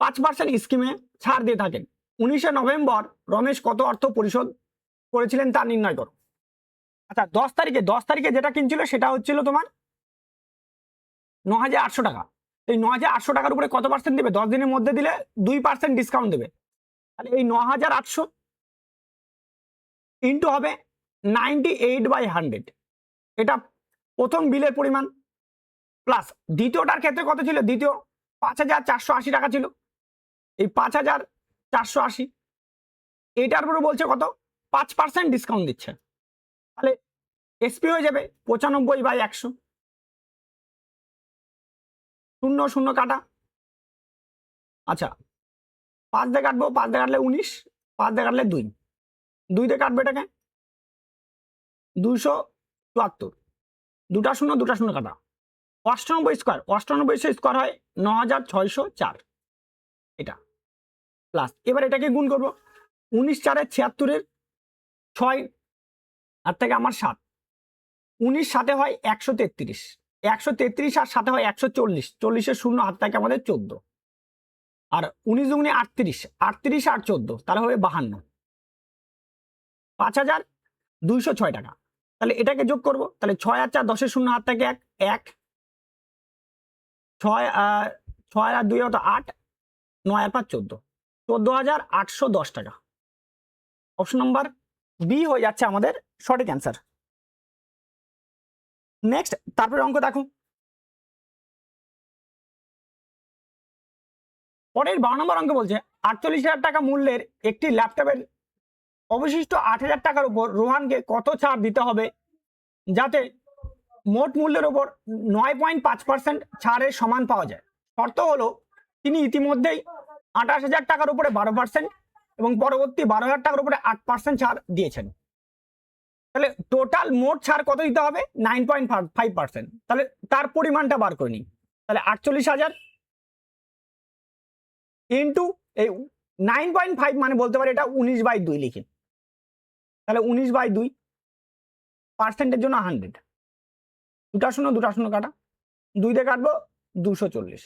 5% স্কিমে ছাড় দিয়ে থাকেন। 19শে নভেম্বর রমেশ কত অর্থ পরিশোধ করেছিলেন তা নির্ণয় করো। আচ্ছা 10 তারিখে যেটা কিনছিল সেটা হচ্ছিল তোমার 9,800 টাকা। এই 9,800 টাকার উপরে কত পার্সেন্ট দেবে? 10 দিনের মধ্যে দিলে 2% ডিসকাউন্ট দেবে। তাহলে এই 9,800 ইন্টু হবে 98/100, এটা প্রথম বিলের পরিমাণ, প্লাস দ্বিতীয়টার ক্ষেত্রে কত ছিল? দ্বিতীয় 5,480 টাকা ছিল। এই 5,480 এইটার উপরে বলছে কত? 5% ডিসকাউন্ট দিচ্ছে। তাহলে এসপি হয়ে যাবে 95/100, 0 0 কাটা। আচ্ছা 5 দিয়ে কাটবো, 5 দিয়ে কাটলে 19, 5 দিয়ে কাটলে 2, 2 দিয়ে কাটবে এটাকে 274, 2টা 0 2টা 0 কাটা। 98 স্কোয়ার, 98 স্কোয়ার হয় 9,604, এটা প্লাস। এবার এটাকে গুণ করবো, 19 4 76, 6 আর থেকে আমার 7, 19 সাথে হয় 133, 133 আর সাথে হয় 140, 40-এর 0 হাত থেকে আমাদের 14, আর 19 দুগুণে 38, 38 আর 14 তাহলে হবে 52, 5,206 টাকা। তাহলে এটাকে যোগ করব, তাহলে 6 আর 4 10-এর 0 হাত থেকে 1, 1 6 আর 2 হতো 8, 9 আর 5 14, 14,810 টাকা। অপশন নাম্বার বি হয়ে যাচ্ছে আমাদের সঠিক অ্যান্সার। নেক্সট তারপরে অঙ্ক দেখো, পরের 12 নম্বর অঙ্ক বলছে 48,000 টাকা মূল্যের একটি ল্যাপটপের অবশিষ্ট 8,000 টাকার উপর রোহানকে কত ছাড় দিতে হবে যাতে মোট মূল্যের উপর 9.5% ছাড়ের সমান পাওয়া যায়? শর্ত হলো তিনি ইতিমধ্যেই 28,000 টাকার উপরে 12% এবং পরবর্তী 12,000 টাকার উপরে 8% ছাড় দিয়েছেন। তাহলে টোটাল মোট ছাড় কত দিতে হবে? 9.5%। তাহলে তার পরিমাণটা বার করে নিই। তাহলে 48,000 ইন্টু এই 9.5 মানে বলতে পারি এটা 19/2 লিখি। তাহলে 19/2 পার্সেন্টের জন্য 100, 2টা 0 2টা 0 কাটা, 2 দিয়ে কাটবো 240।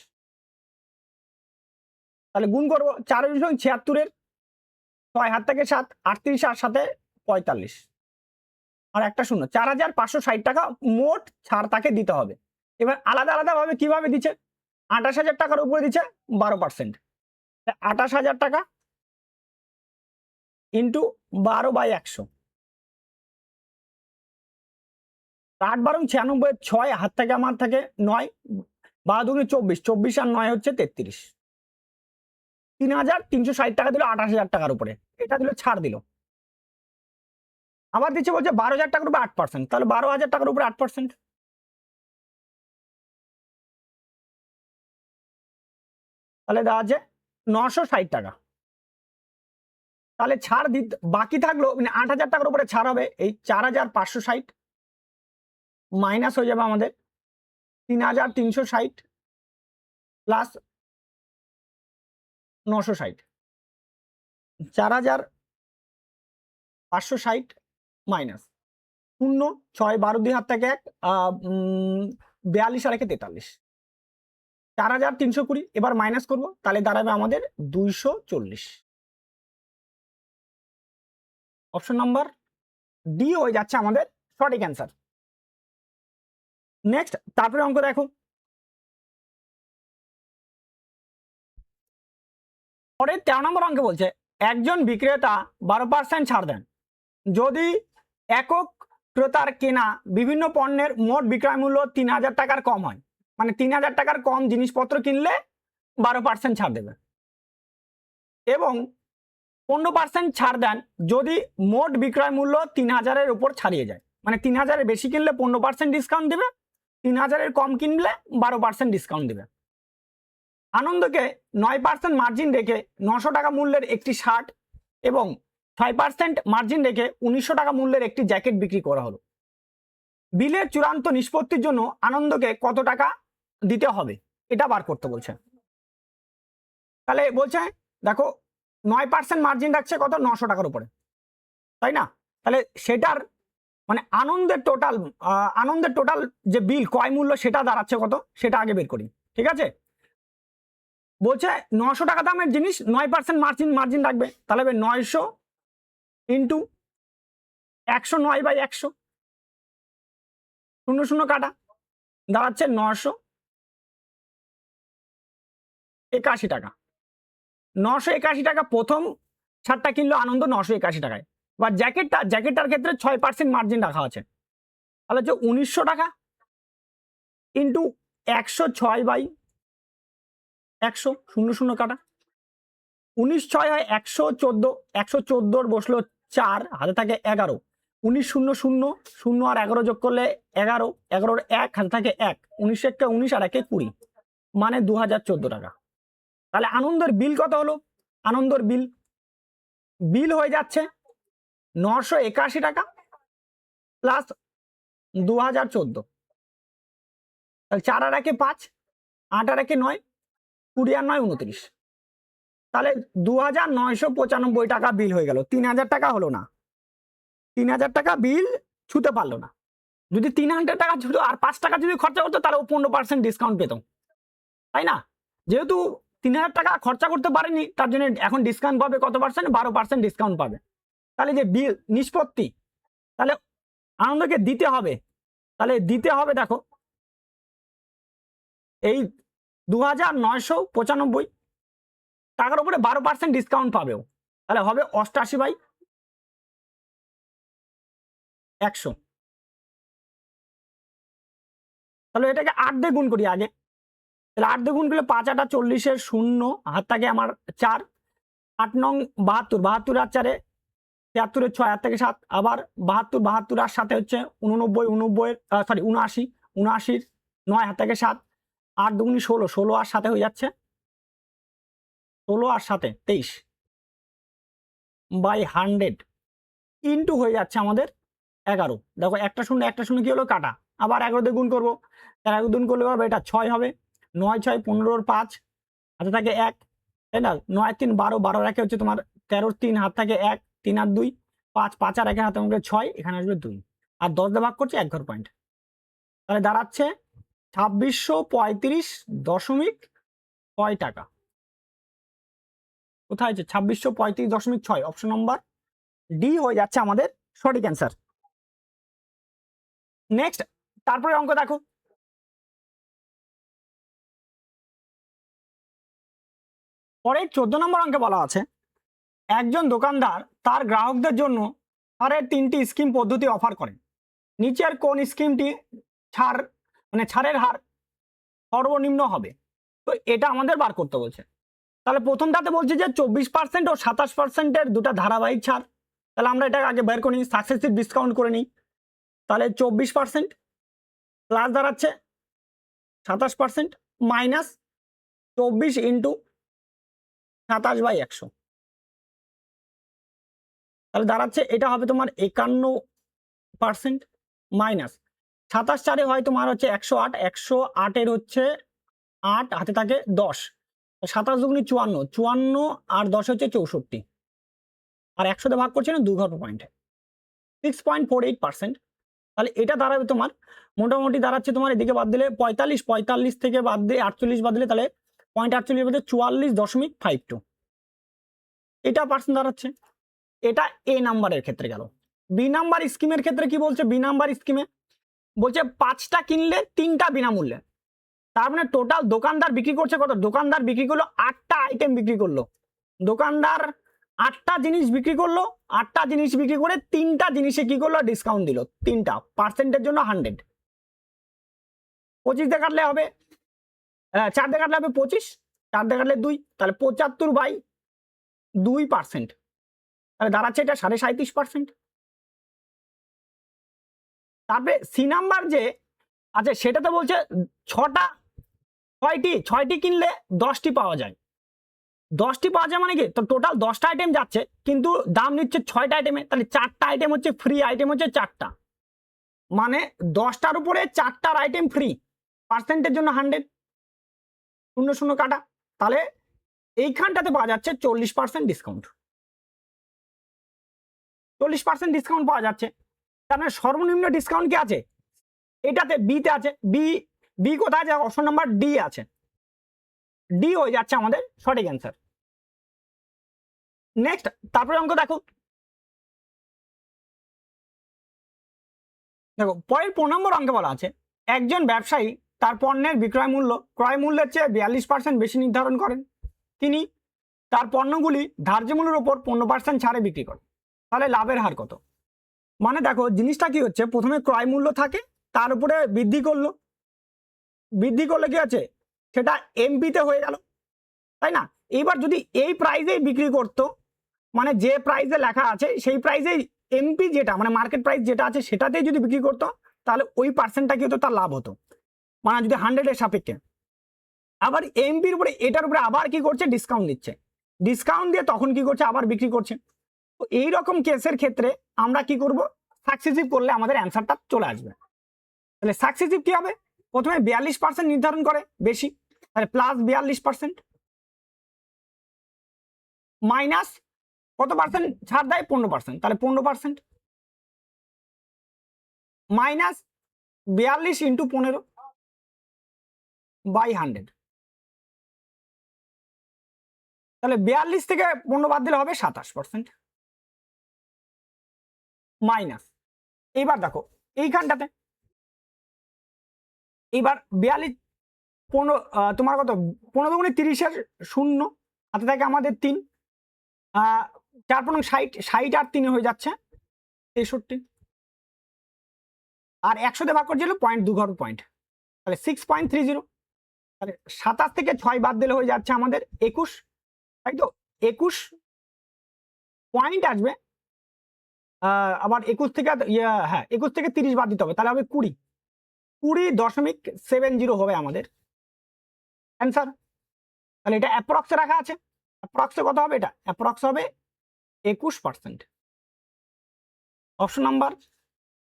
তাহলে গুণ করবো 4,76-এর 6 হাত থেকে 7, 38 আর সাথে 45 আর একটা 0, 4,560 টাকা মোট ছাড় তাকে দিতে হবে। এবার আলাদা আলাদা ভাবে কিভাবে দিচ্ছে? 28,000 টাকার উপরে দিচ্ছে 12%, 28,000 টাকা ইন্টু 12/100, 8 12 96, 6 হাত থেকে আমার থেকে 9, 12 দুগুণে 24, 24 আর 9 হচ্ছে 33, 3,360 টাকা দিল 28,000 টাকার উপরে, এটা দিল ছাড় দিল। আবার দিচ্ছে বলছে 12,000 টাকার উপরে 8%, তাহলে 12,000 টাকার উপরে 8%, তাহলে দেওয়া আছে 960 টাকা। তাহলে ছাড় দিতে বাকি থাকলো, মানে 8,000 টাকার উপরে ছাড় হবে এই 4,560 মাইনাস হয়ে যাবে আমাদের 3,360 প্লাস 960, 4,560 মাইনাস 0 6 12 2 হাত থেকে 1, 42 আর 1 43, 4,320। এবার মাইনাস করব, তাহলে দাঁড়াবে আমাদের 240। অপশন নাম্বার ডি হয়ে যাচ্ছে আমাদের সঠিক অ্যান্সার। নেক্সট তারপরে অঙ্ক দেখো, পরের 13 নম্বর অঙ্কে বলছে একজন বিক্রেতা 12% ছাড় দেন যদি একক ক্রেতার কেনা বিভিন্ন পণ্যের মোট বিক্রয় মূল্য 3,000 টাকার কম হয়। মানে 3,000 টাকার কম জিনিসপত্র কিনলে 12% ছাড় দেবে, এবং 15% ছাড় দেন যদি মোট বিক্রয় মূল্য 3,000-এর উপর ছাড়িয়ে যায়। মানে 3000-এর বেশি কিনলে 15% ডিসকাউন্ট দেবে, 3000-এর কম কিনলে 12% ডিসকাউন্ট দেবে। আনন্দকে 9% মার্জিন রেখে 900 টাকা মূল্যের একটি শার্ট এবং 6% মার্জিন রেখে 1900 টাকা মূল্যের একটি জ্যাকেট বিক্রি করা হলো। বিলের চূড়ান্ত নিষ্পত্তির জন্য আনন্দকে কত টাকা দিতে হবে এটা বার করতে বলছে। তাহলে বলছে দেখো 9% মার্জিন রাখছে কত, 900 টাকার উপরে, তাই না? তাহলে সেটার মানে আনন্দের টোটাল যে বিল ক্রয় মূল্য সেটা দাঁড়াচ্ছে কত, সেটা আগে বের করি। ঠিক আছে, বলছে 900 টাকা দামের জিনিস 9% মার্জিন রাখবে, তাহলে 900 ইন্টু 109/100, 0 কাটা, দাঁড়াচ্ছে 981 টাকা। 981 টাকা প্রথম শার্টটা কিনলো আনন্দ 981 টাকায়। বা জ্যাকেটটার ক্ষেত্রে 6% মার্জিন রাখা আছে, তাহলে হচ্ছে 1900 টাকা ইন্টু 106/100, 0 কাটা, 19 6 হয় 114, 114 বসলো 4, হাতে থাকে 11, 19 0 0 0 আর 11 যোগ করলে 11, 11-র 1 হাতে থাকে 1, 19 1 19 আর 1 20, মানে 2014 টাকা। তাহলে আনন্দের বিল কত হলো? আনন্দের বিল হয়ে যাচ্ছে 981 টাকা প্লাস 2014, তাহলে 4 আর 1 5, 8 আর 1 9, 20 আর 9 29, তাহলে 2995 টাকা বিল হয়ে গেল। 3000 টাকা হলো না, 3000 টাকা বিল ছুতে পারলো না। যদি 3000 টাকা ছুটো আর 5 টাকা যদি খরচা করতো তাহলে ও 15% ডিসকাউন্ট পেত, তাই না? যেহেতু 3000 টাকা খরচা করতে পারেনি তার জন্য এখন ডিসকাউন্ট পাবে কত পার্সেন্ট, 12% ডিসকাউন্ট পাবে। তাহলে যে বিল নিষ্পত্তি, তাহলে আনন্দকে দিতে হবে, তাহলে দিতে হবে দেখো এই 2995 টাকার উপরে 12% ডিসকাউন্ট পাবেও, তাহলে হবে 88/100। তাহলে এটাকে 8 দিয়ে গুণ করি আগে, তাহলে 8 দিয়ে গুণ করলে 5 8 40-এর 0, হাত থাকে আমার 4, 8 9 72, 72 আর 4 73-এর 6, হাত থেকে 7, আবার 72 72 আর সাথে হচ্ছে 89 79 79-এর 9, হাত থেকে 7, 8 2 16, 16 আর সাথে হয়ে যাচ্ছে 16 আর সাথে 23/100 ইন্টু হয়ে যাচ্ছে আমাদের 11। দেখো একটা শূন্য কি হলো, কাটা, আবার 11 দিয়ে গুণ করবো, 11 গুণ করলে হবে এটা 6 হবে, 9 6 15-এর 5, হাতে থাকে 1, তাই না? 9 3 12, 12 1 হচ্ছে তোমার 13-এর 3, হাত থাকে 1, 3 আর 2 5, 5 আর 1 হাতে আমাকে 6, এখানে আসবে 2, আর 10 দিয়ে ভাগ করছে 1 ঘর পয়েন্ট, তাহলে দাঁড়াচ্ছে 2635.6 টাকা। কোথায় আছে 2635.6? অপশন নম্বর ডি হয়ে যাচ্ছে আমাদের সঠিক অ্যান্সার। নেক্সট, তারপরে অঙ্ক দেখো, পরে 14 নম্বর অঙ্কে বলা আছে একজন দোকানদার তার গ্রাহকদের জন্য ছাড়ের 3টি স্কিম পদ্ধতি অফার করেন, নিচের কোন স্কিমটি ছাড়ের হার সর্বনিম্ন হবে? তো এটা আমাদের বার করতে বলছে। তাহলে প্রথমটাতে বলছে যে 24% ও 27%-এর দুটা ধারাবাহিক ছাড়, তাহলে আমরা এটা আগে বের করে নিই, সাকসেসিভ ডিসকাউন্ট করে নিই। তাহলে 24% প্লাস দাঁড়াচ্ছে 27% মাইনাস 24 ইন্টু 27/100, তাহলে দাঁড়াচ্ছে এটা হবে তোমার 51% মাইনাস 27 4 হয় তোমার হচ্ছে 108, 108-এর হচ্ছে 8, হাতে থাকে 10, 27 দুগুণে 54, 54 আর 10 হচ্ছে 64, আর 100 দিয়ে ভাগ করছে না 2 ঘর পয়েন্টে 6.48%। তাহলে এটা দাঁড়াবে তোমার মোটামুটি দাঁড়াচ্ছে তোমার এদিকে বাদ দিলে 45 থেকে বাদ দিয়ে 48 বাদ দিলে তাহলে 0.48 বাদে 44.52, এটা পার্সেন্ট দাঁড়াচ্ছে। এটা এ নাম্বারের ক্ষেত্রে গেল। বি নাম্বার স্কিমের ক্ষেত্রে কি বলছে? বি নাম্বার স্কিমে বলছে 5টা কিনলে 3টা বিনামূল্যে, তার মানে টোটাল দোকানদার বিক্রি করছে কত? দোকানদার বিক্রি করলো 8টা আইটেম বিক্রি করলো, দোকানদার 8টা জিনিস বিক্রি করলো, 8টা জিনিস বিক্রি করে 3টা জিনিসে কি করলো? ডিসকাউন্ট দিল 3টা, পার্সেন্টের জন্য 100, 25 দিয়ে কাটলে হবে 4 দিয়ে কাটলে হবে 25, 4 দিয়ে কাটলে 2, তাহলে 75/2%, তাহলে দাঁড়াচ্ছে এটা 37.5%। তারপরে সি নাম্বার যে আছে সেটাতে বলছে ছয়টি কিনলে 10টি পাওয়া যায়। 10টি পাওয়া যায় মানে কি, তো টোটাল 10টা আইটেম যাচ্ছে কিন্তু দাম নিচ্ছে 6টা আইটেমে, তাহলে 4টা আইটেম হচ্ছে ফ্রি, আইটেম হচ্ছে 4টা, মানে 10টার উপরে 4টার আইটেম ফ্রি। পার্সেন্টের জন্য 100, 0 কাটা, তাহলে এইখানটাতে পাওয়া যাচ্ছে 40% ডিসকাউন্ট। 40% ডিসকাউন্ট পাওয়া যাচ্ছে, তার মানে সর্বনিম্ন ডিসকাউন্ট কি আছে এটাতে, বিতে আছে। বি কোথায় আছে, অপশন নাম্বার ডি আছে, ডি হয়ে যাচ্ছে আমাদের সঠিক অ্যান্সার। নেক্সট তারপরে অঙ্ক দেখো, পরের 15 নম্বর অঙ্কে বলা আছে একজন ব্যবসায়ী তার পণ্যের বিক্রয় মূল্য ক্রয় মূল্যের চেয়ে 42% বেশি নির্ধারণ করেন। তিনি তার পণ্যগুলি ধার্য মূল্যের উপর 15% ছাড়ে বিক্রি করেন, তাহলে লাভের হার কত? মানে দেখো জিনিসটা কি হচ্ছে, প্রথমে ক্রয় মূল্য থাকে, তার উপরে বৃদ্ধি করলে কি আছে, সেটা এমপিতে হয়ে গেল, তাই না? এইবার যদি এই প্রাইসেই বিক্রি করতো, মানে যে প্রাইসে লেখা আছে সেই প্রাইসেই এমপি যেটা মানে মার্কেট প্রাইস যেটা আছে সেটাতেই যদি বিক্রি করতো, তাহলে ওই পার্সেন্টটা কি হতো, তার লাভ হতো, মানে যদি 100-এর সাপেক্ষে। আবার এমপির উপরে এটার উপরে আবার কি করছে, ডিসকাউন্ট দিচ্ছে, ডিসকাউন্ট দিয়ে তখন কি করছে, আবার বিক্রি করছে। তো এইরকম কেসের ক্ষেত্রে আমরা কি করব, সাকসেসিভ করলে আমাদের অ্যান্সারটা চলে আসবে। তাহলে সাকসেসিভ কি হবে, প্রথমে 42% নির্ধারণ করে বেশি, তাহলে প্লাস 42%, মাইনাস কত পার্সেন্ট ছাড় দেয়, 15%, তাহলে 15%, মাইনাস 42 ইন্টু 15 বাই 100, তাহলে 42 থেকে 15 বাদ দিলে হবে 27%, মাইনাস। এইবার দেখো এইখানটাতে, এইবার 42 15 তোমার কত, 15 দুগুণে 30-এর 0 হাতে থাকে আমাদের 3, 4 15 60, 60 আর 3 হয়ে যাচ্ছে 63, আর 100 দিয়ে ভাগ করছিল 0.2 ঘর পয়েন্ট, তাহলে 6.30, তাহলে 27 থেকে 6 বাদ দিলে হয়ে যাচ্ছে আমাদের 21, তাই তো? 21 পয়েন্ট আসবে, আবার 21 থেকে হ্যাঁ 21 থেকে 30 বাদ দিতে হবে, তাহলে হবে 20.70 হবে আমাদের অ্যান্সার। তাহলে এটা অ্যাপ্রক্সে রাখা আছে, অ্যাপ্রক্সে কত হবে, এটা অ্যাপ্রক্স হবে 21%। অপশন নাম্বার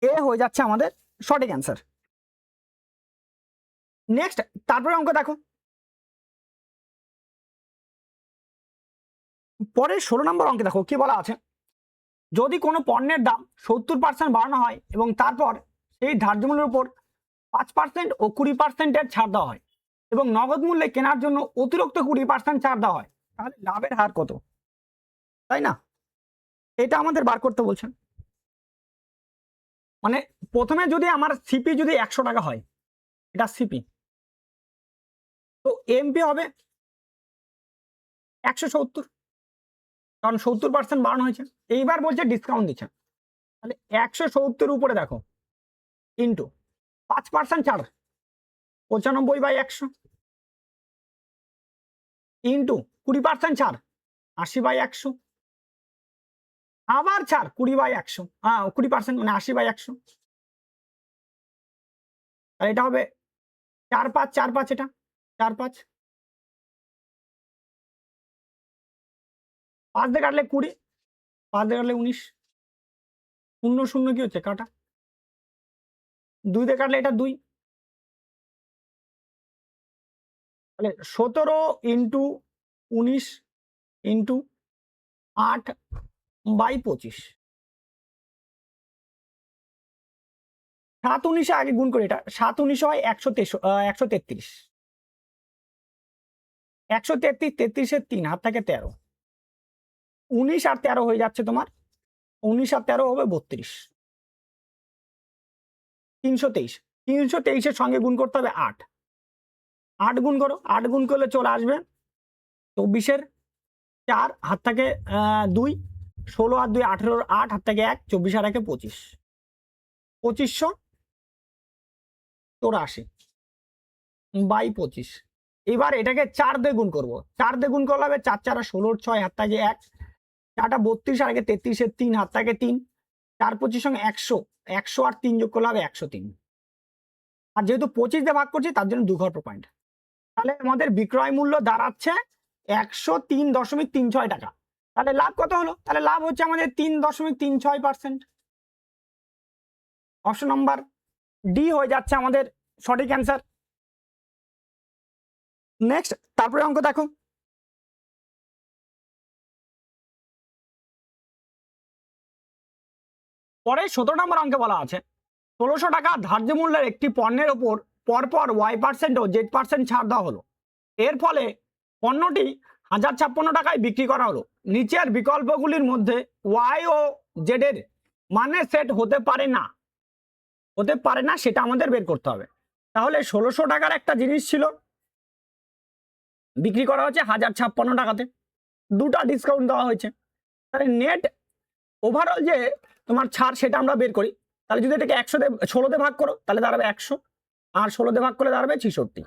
এ হয়ে যাচ্ছে আমাদের সঠিক অ্যান্সার। নেক্সট তারপরে অঙ্ক দেখো, পরে 16 নম্বর অঙ্কে দেখো কি বলা আছে, যদি কোনো পণ্যের দাম 70% বাড়ানো হয় এবং তারপর সেই ধার্য মূল্যের উপর 5% ও 20% ছাড় দেওয়া হয় এবং নগদ মূল্যে কেনার জন্য অতিরিক্ত 20% ছাড় দেওয়া হয়, তাহলে লাভের হার কত? তাই না, এটা আমাদের বার করতে বলছেন। মানে প্রথমে যদি আমার সিপি যদি 100 টাকা হয়, এটা সিপি, তো এমপি হবে 170, কারণ 70% বাড়ানো হয়েছে। এইবার বলছে ডিসকাউন্ট দিচ্ছে, তাহলে 170 উপরে দেখো ইন্টু 5% ছাড় 95/100 ইন্টু 20% ছাড় 80/100, আবার ছাড় 20/100, 20% মানে 80/100, আর এটা হবে 4-5, এটা 4-5, 5 দিয়ে কাটলে 20, 5 দিয়ে কাটলে 19, 0 কি হচ্ছে কাটা, 2 দিয়ে কাটলে এটা 2, তাহলে 17 ইন্টু 19 ইন্টু 8/25, 7-19 আগে গুণ করে, এটা 7-19 হয় 133, 133 3 হাত থাকে 13, 19 আর 13 হয়ে যাচ্ছে তোমার, 19 আর 13 হবে 32, 323, 323-এর সঙ্গে গুণ করতে হবে 8, 8 গুণ করো, 8 গুণ করলে চলে আসবে 24-এর 4 হাত থাকে 2, 16 আর 2 18, 8 হাত থাকে 1, 24 আর 1 25, 2584/25। এবার এটাকে 4 দিয়ে গুণ করবো, 4 দিয়ে গুণ করলে হবে 4 4 16, 6 হাত থাকে 1, 4টা 32 আর 1 33-এর 3 হাত থাকে 3, 4 25 সঙ্গে 100, 100 আর 3 যোগ করলে হবে 103। আর যেহেতু 25 দিয়ে ভাগ করছি তার জন্য 2 ঘর পয়েন্ট। তাহলে আমাদের বিক্রয় মূল্য দাঁড়াচ্ছে 103.36 টাকা। তাহলে লাভ কত হলো? তাহলে লাভ হচ্ছে আমাদের 3.36%। অপশন নাম্বার ডি হয়ে যাচ্ছে আমাদের সঠিক অ্যান্সার। নেক্সট, তারপরে অঙ্ক দেখো। পরে 17 নম্বর অঙ্কে বলা আছে 1600 টাকা ধার্য মূল্যের একটি পণ্যের ওপর পরপর Y% ও Z% ছাড় দেওয়া হলো। এর ফলে পণ্যটি 1056 টাকায় বিক্রি করা হলো। নিচের বিকল্পগুলির মধ্যে Y ও Z এর মানে সেট হতে পারে না সেটা আমাদের বের করতে হবে। তাহলে 1600 টাকার একটা জিনিস ছিল, বিক্রি করা হচ্ছে 1056 টাকাতে, দুটা ডিসকাউন্ট দেওয়া হয়েছে। তাহলে নেট ওভারঅল যে তোমার ছাড় সেটা আমরা বের করি। তাহলে যদি এটাকে 16 ভাগ করো তাহলে দাঁড়াবে 100, আর 16 ভাগ করলে দাঁড়াবে 66।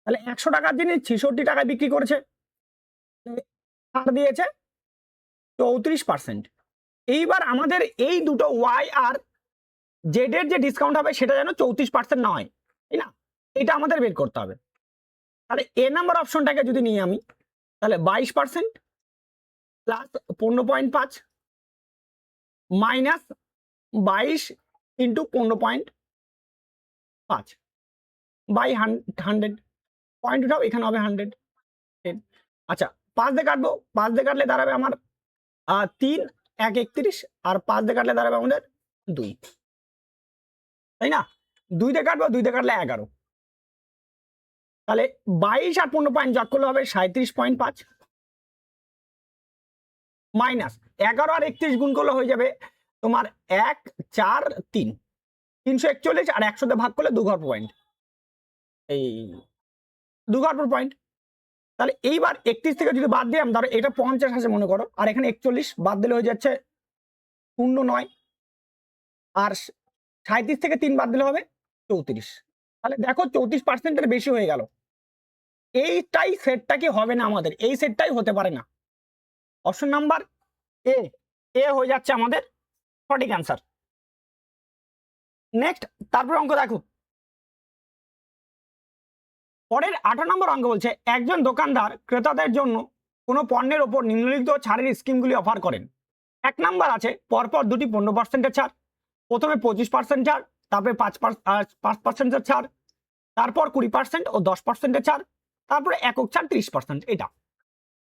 তাহলে 100 টাকার জিনিস 66 টাকায় বিক্রি করেছে, ছাড় দিয়েছে 34%। এইবার আমাদের এই দুটো ওয়াই আর জেড এর যে ডিসকাউন্ট হবে সেটা যেন 34% না হয়, তাই না? এটা আমাদের বের করতে হবে। তাহলে এ নাম্বার অপশনটাকে যদি নিই আমি, তাহলে 22% plus 15.5 minus 22 into 15.5 by 100, point উঠাও, এখানে হবে 100। আচ্ছা, 5 দিয়ে কাটবো, 5 দিয়ে কাটলে দাঁড়াবে আমার 3 1 31, আর 5 দিয়ে কাটলে দাঁড়াবে আমাদের 2, তাই না? 2 দিয়ে কাটবো, 2 দিয়ে কাটলে 11। তাহলে 22 আর 15 যোগ করলে হবে 37.5 মাইনাস 11 আর 31 গুণ করলে হয়ে যাবে তোমার 1 4 3, 341, আর 100 দিয়ে ভাগ করলে 2 ঘর পয়েন্ট, এই 2 ঘর পয়েন্ট। তাহলে এইবার 31 থেকে যদি বাদ দিলাম, ধরো এটা 50 আছে মনে করো, আর এখানে 41 বাদ দিলে হয়ে যাচ্ছে 09, আর 37 থেকে 3 বাদ দিলে হবে 34। তাহলে দেখো 34%-এর বেশি হয়ে গেল। এইটাই সেটটা কি হবে না আমাদের, এই সেটটাই হতে পারে না। অপশন নাম্বার এ হয়ে যাচ্ছে আমাদের সঠিক অ্যান্সার। নেক্সট, তারপর অঙ্ক দেখো। পরের 18 নম্বর অঙ্ক বলছে একজন দোকানদার ক্রেতাদের জন্য কোনো পণ্যের ওপর নিম্নলিখিত ছাড়ের স্কিমগুলি অফার করেন। 1 নাম্বার আছে পরপর দুটি 15%-এর ছাড়, প্রথমে 25% ছাড়, তারপরে 5% ছাড়, তারপর 20% ও 10%-এর ছাড়, তারপরে একক ছাড় 30%। এটা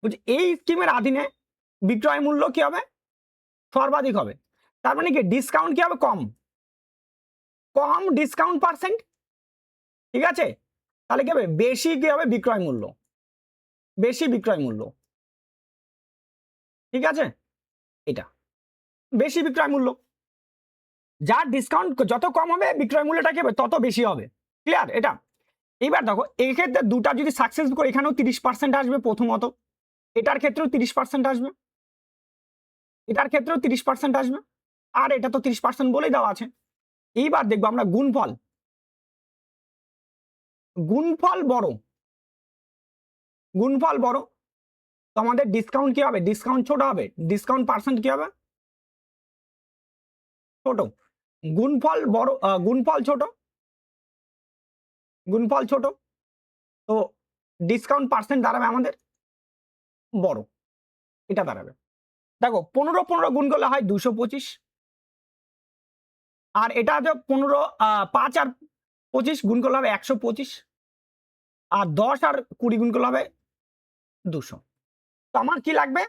বলছে এই স্কিমের অধীনে বিক্রয় মূল্য কি হবে? সর্বাধিক হবে। তার মানে কি ডিসকাউন্ট কি হবে? কম ডিসকাউন্ট পার্সেন্ট, ঠিক আছে? তাহলে কি হবে? বেশি কি হবে? বিক্রয় মূল্য, বেশি বিক্রয় মূল্য, ঠিক আছে? এটা বেশি বিক্রয় মূল্য, যার ডিসকাউন্ট যত কম হবে বিক্রয় মূল্যটা কি হবে? তত বেশি হবে। ক্লিয়ার এটা? এইবার দেখো এই ক্ষেত্রে দুটা যদি সাকসেস করে, এখানেও 30% আসবে প্রথমত, এটার ক্ষেত্রেও 30% আসবে, এটার ক্ষেত্রেও 30% আসবে, আর এটা তো 30% বলেই দেওয়া আছে। এইবার দেখবো আমরা গুণফল বড়, গুণফল বড়, তো আমাদের ডিসকাউন্ট কি হবে? ডিসকাউন্ট ছোট হবে, ডিসকাউন্ট পার্সেন্ট কি হবে? ছোট। গুণফল বড়, গুণফল ছোট, তো ডিসকাউন্ট পার্সেন্ট দাঁড়াবে আমাদের বড়, এটা দাঁড়াবে। দেখো 15 গুণ করলে হয় 225, আর এটা হচ্ছে 5 আর 25 গুণ করলে হবে 125, আর 10 আর 20 গুণ করলে হবে 200। তো আমার কি লাগবে?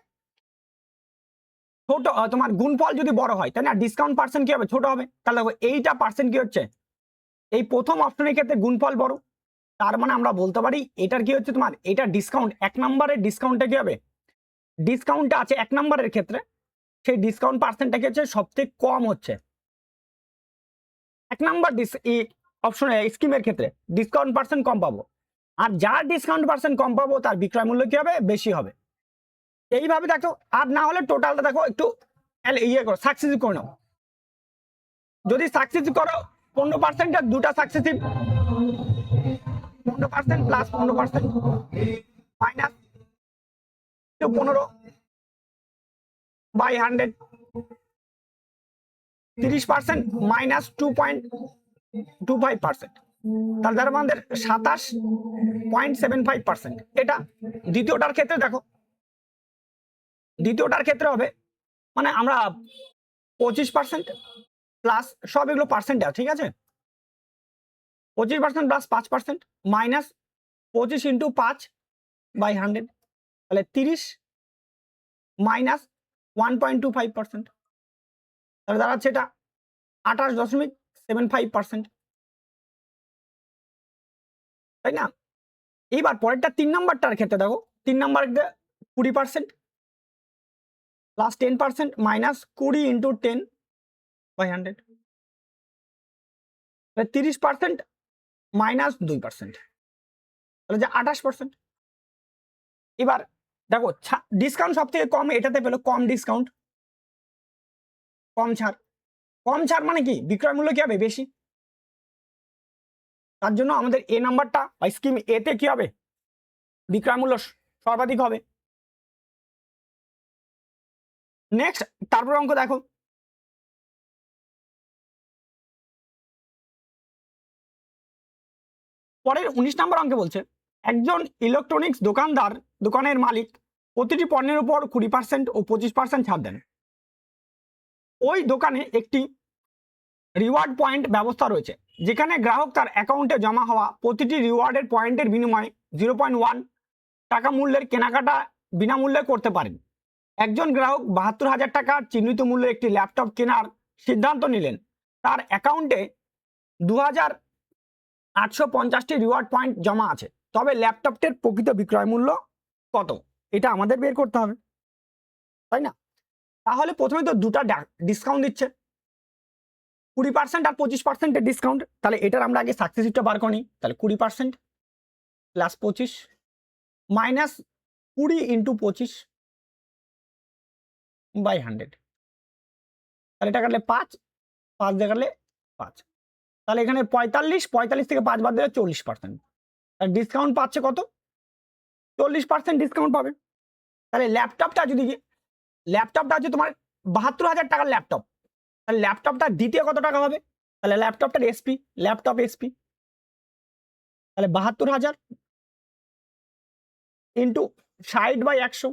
ছোট, তোমার গুণফল যদি বড় হয় তাই না, ডিসকাউন্ট পার্সেন্ট কি হবে? ছোট হবে। তাহলে এইটা পার্সেন্ট কি হচ্ছে? এই প্রথম অপশনের ক্ষেত্রে গুণফল বড়, তার মানে আমরা বলতে পারি এটার কি হচ্ছে তোমার, এটা ডিসকাউন্ট 1 নম্বরের ডিসকাউন্টটা কি হবে? ডিসকাউন্টটা আছে 1 নম্বরের ক্ষেত্রে, সেই ডিসকাউন্ট পার্সেন্টটা কি হচ্ছে? সবথেকে কম হচ্ছে 1 নম্বর অপশন স্কিমের ক্ষেত্রে ডিসকাউন্ট পার্সেন্ট কম পাবো, আর যার ডিসকাউন্ট পার্সেন্ট কম পাবো তার বিক্রয় মূল্য কি হবে? বেশি হবে। এইভাবে দেখো, আর না হলে টোটালটা দেখো একটু ইয়ে করো, সাকসেসিভ করে নাও। যদি সাকসেসিভ করো 15% আর দুটা successive, 15% plus 15% minus 15 by 100 30% minus 2.25%, তাহলে তার আমাদের 27.75%। এটা দ্বিতীয়টার ক্ষেত্রে দেখো, দ্বিতীয়টার ক্ষেত্রে হবে মানে আমরা 25% প্লাস সব এগুলো পার্সেন্ট আছে, ঠিক আছে, 25% প্লাস 5% মাইনাস 25 ইন্টু 5/100, তাহলে 30 মাইনাস 1.25%, তাহলে দাঁড়াচ্ছে এটা 28.75%, তাই না? এইবার পরেরটা 3 নম্বরটার ক্ষেত্রে দেখো, 3 নম্বর 20% প্লাস 10% মাইনাস 20 ইন্টু 10/100, 30% মাইনাস 2%, তাহলে যে 28%। এবার দেখো ডিসকাউন্ট সব থেকে কম এটাতে পেলো, কম ডিসকাউন্ট, কম ছাড়। কম ছাড় মানে কি বিক্রয় মূল্য কি হবে বেশি, তার জন্য আমাদের এ নাম্বারটা বা স্কিম এতে কি হবে বিক্রয় মূল্য সর্বাধিক হবে। নেক্সট তারপর অঙ্ক দেখো, পরের 19 নম্বর অঙ্কে বলছে একজন ইলেকট্রনিক্স দোকানের মালিক প্রতিটি পণ্যের উপর 20% ও 25% ছাড় দেন। ওই দোকানে একটি রিওয়ার্ড পয়েন্ট ব্যবস্থা রয়েছে, যেখানে গ্রাহক তার অ্যাকাউন্টে জমা হওয়া প্রতিটি রিওয়ার্ডের পয়েন্টের বিনিময়ে 0.1 টাকা মূল্যের কেনাকাটা বিনামূল্যে করতে পারেন। একজন গ্রাহক 72,000 টাকার চিহ্নিত মূল্যের একটি ল্যাপটপ কেনার সিদ্ধান্ত নিলেন। তার অ্যাকাউন্টে 2,850টি রিওয়ার্ড পয়েন্ট জমা আছে, তবে ল্যাপটপটির প্রকৃত বিক্রয় মূল্য কত এটা আমাদের বের করতে হবে, তাই না? তাহলে প্রথমে তো দুটা ডিসকাউন্ট দিচ্ছে, 20% আর 25% ডিসকাউন্ট, তাহলে এটার আমরা আগে সাকসেসিভটা বার করি। তাহলে 20% প্লাস 25 মাইনাস 20 ইন্টু 25/100, তাহলে এটা কাটলে 5 দিয়ে কাটলে 5, তাহলে এখানে 45 থেকে 5 বাদ দিলে 40%, আর ডিসকাউন্ট পাচ্ছে কত 40% ডিসকাউন্ট পাবে। তাহলে ল্যাপটপটা আছে তোমার 72,000 টাকার ল্যাপটপ, তাহলে ল্যাপটপটা দ্বিতীয় কত টাকা হবে, তাহলে ল্যাপটপ এসপি, তাহলে 72,000 ইন্টু 60/100,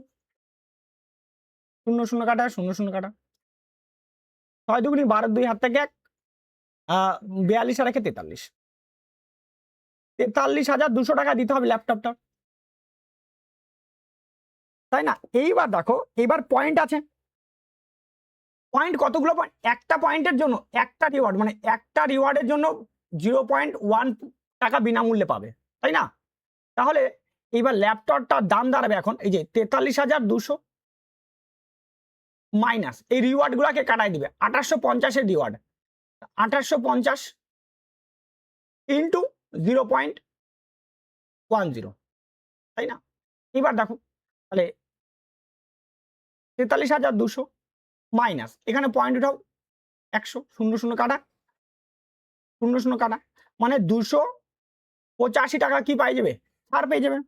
0 কাটা 0 কাটা, 6 দুগুনি 12, 2 হাত থেকে 1, 42 আর 43,200 টাকা দিতে হবে ল্যাপটপটা, তাই না? এইবার দেখো, এইবার পয়েন্ট আছে, পয়েন্ট কতগুলো পয়েন্ট, একটা পয়েন্টের জন্য একটা রিওয়ার্ড, মানে একটা রিওয়ার্ডের জন্য 0.1 টাকা বিনামূল্যে পাবে, তাই না? তাহলে এইবার ল্যাপটপটার দাম দাঁড়াবে এখন এই যে 43,200 মাইনাস এই রিওয়ার্ড গুলাকে কাটাই দিবে 2850 রিওয়ার্ড, 2850 ইন্টু 0.10, তাই না? এবার দেখো তাহলে 43,200 মাইনাস এখানে পয়েন্ট উঠাও 100, 0 কাটা 0 কাটা, মানে 285 টাকা কি পাই যাবে ছাড় পেয়ে যাবে।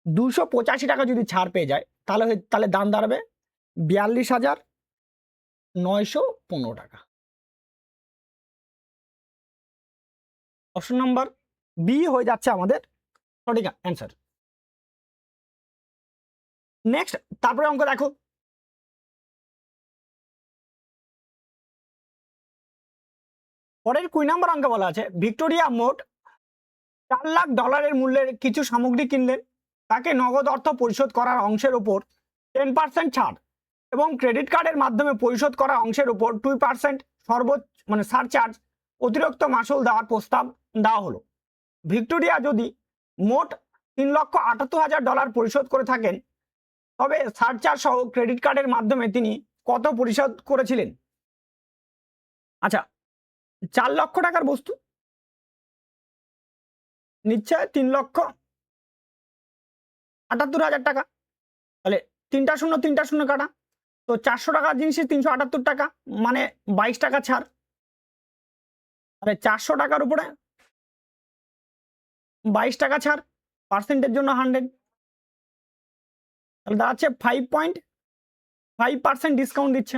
285 টাকা যদি ছাড় পেয়ে যায় তাহলে দাম দাঁড়াবে 42,915 টাকা। অপশন নাম্বার বি হয়ে যাচ্ছে আমাদের সঠিক অ্যান্সার। নেক্সট তারপরে অঙ্ক দেখো, পরের 20 নম্বর অঙ্ক বলা আছে ভিক্টোরিয়া মোট $4 লাখ মূল্যের কিছু সামগ্রী কিনলেন, তাকে নগদ অর্থ পরিশোধ করার অংশের উপর 10% ছাড় এবং ক্রেডিট কার্ডের মাধ্যমে পরিশোধ করা অংশের উপর 2% সর্বোচ্চ মানে সারচার্জ অতিরিক্ত মাসুল দেওয়ার প্রস্তাব দেওয়া হলো। ভিক্টোরিয়া যদি মোট $3,78,000 পরিশোধ করে থাকেন, তবে সারচার্জ সহ ক্রেডিট কার্ডের মাধ্যমে তিনি কত পরিশোধ করেছিলেন? আচ্ছা, 4 লক্ষ টাকার বস্তু নিচ্ছে 3,78,000 টাকা, তাহলে 3টা 0 কাটা, তো 400 টাকার জিনিসের 378 টাকা, মানে 22 টাকা ছাড়, তাহলে 400 টাকার উপরে 22 টাকা ছাড়, পার্সেন্টের জন্য 100, তাহলে দাঁড়াচ্ছে 5.5% ডিসকাউন্ট দিচ্ছে,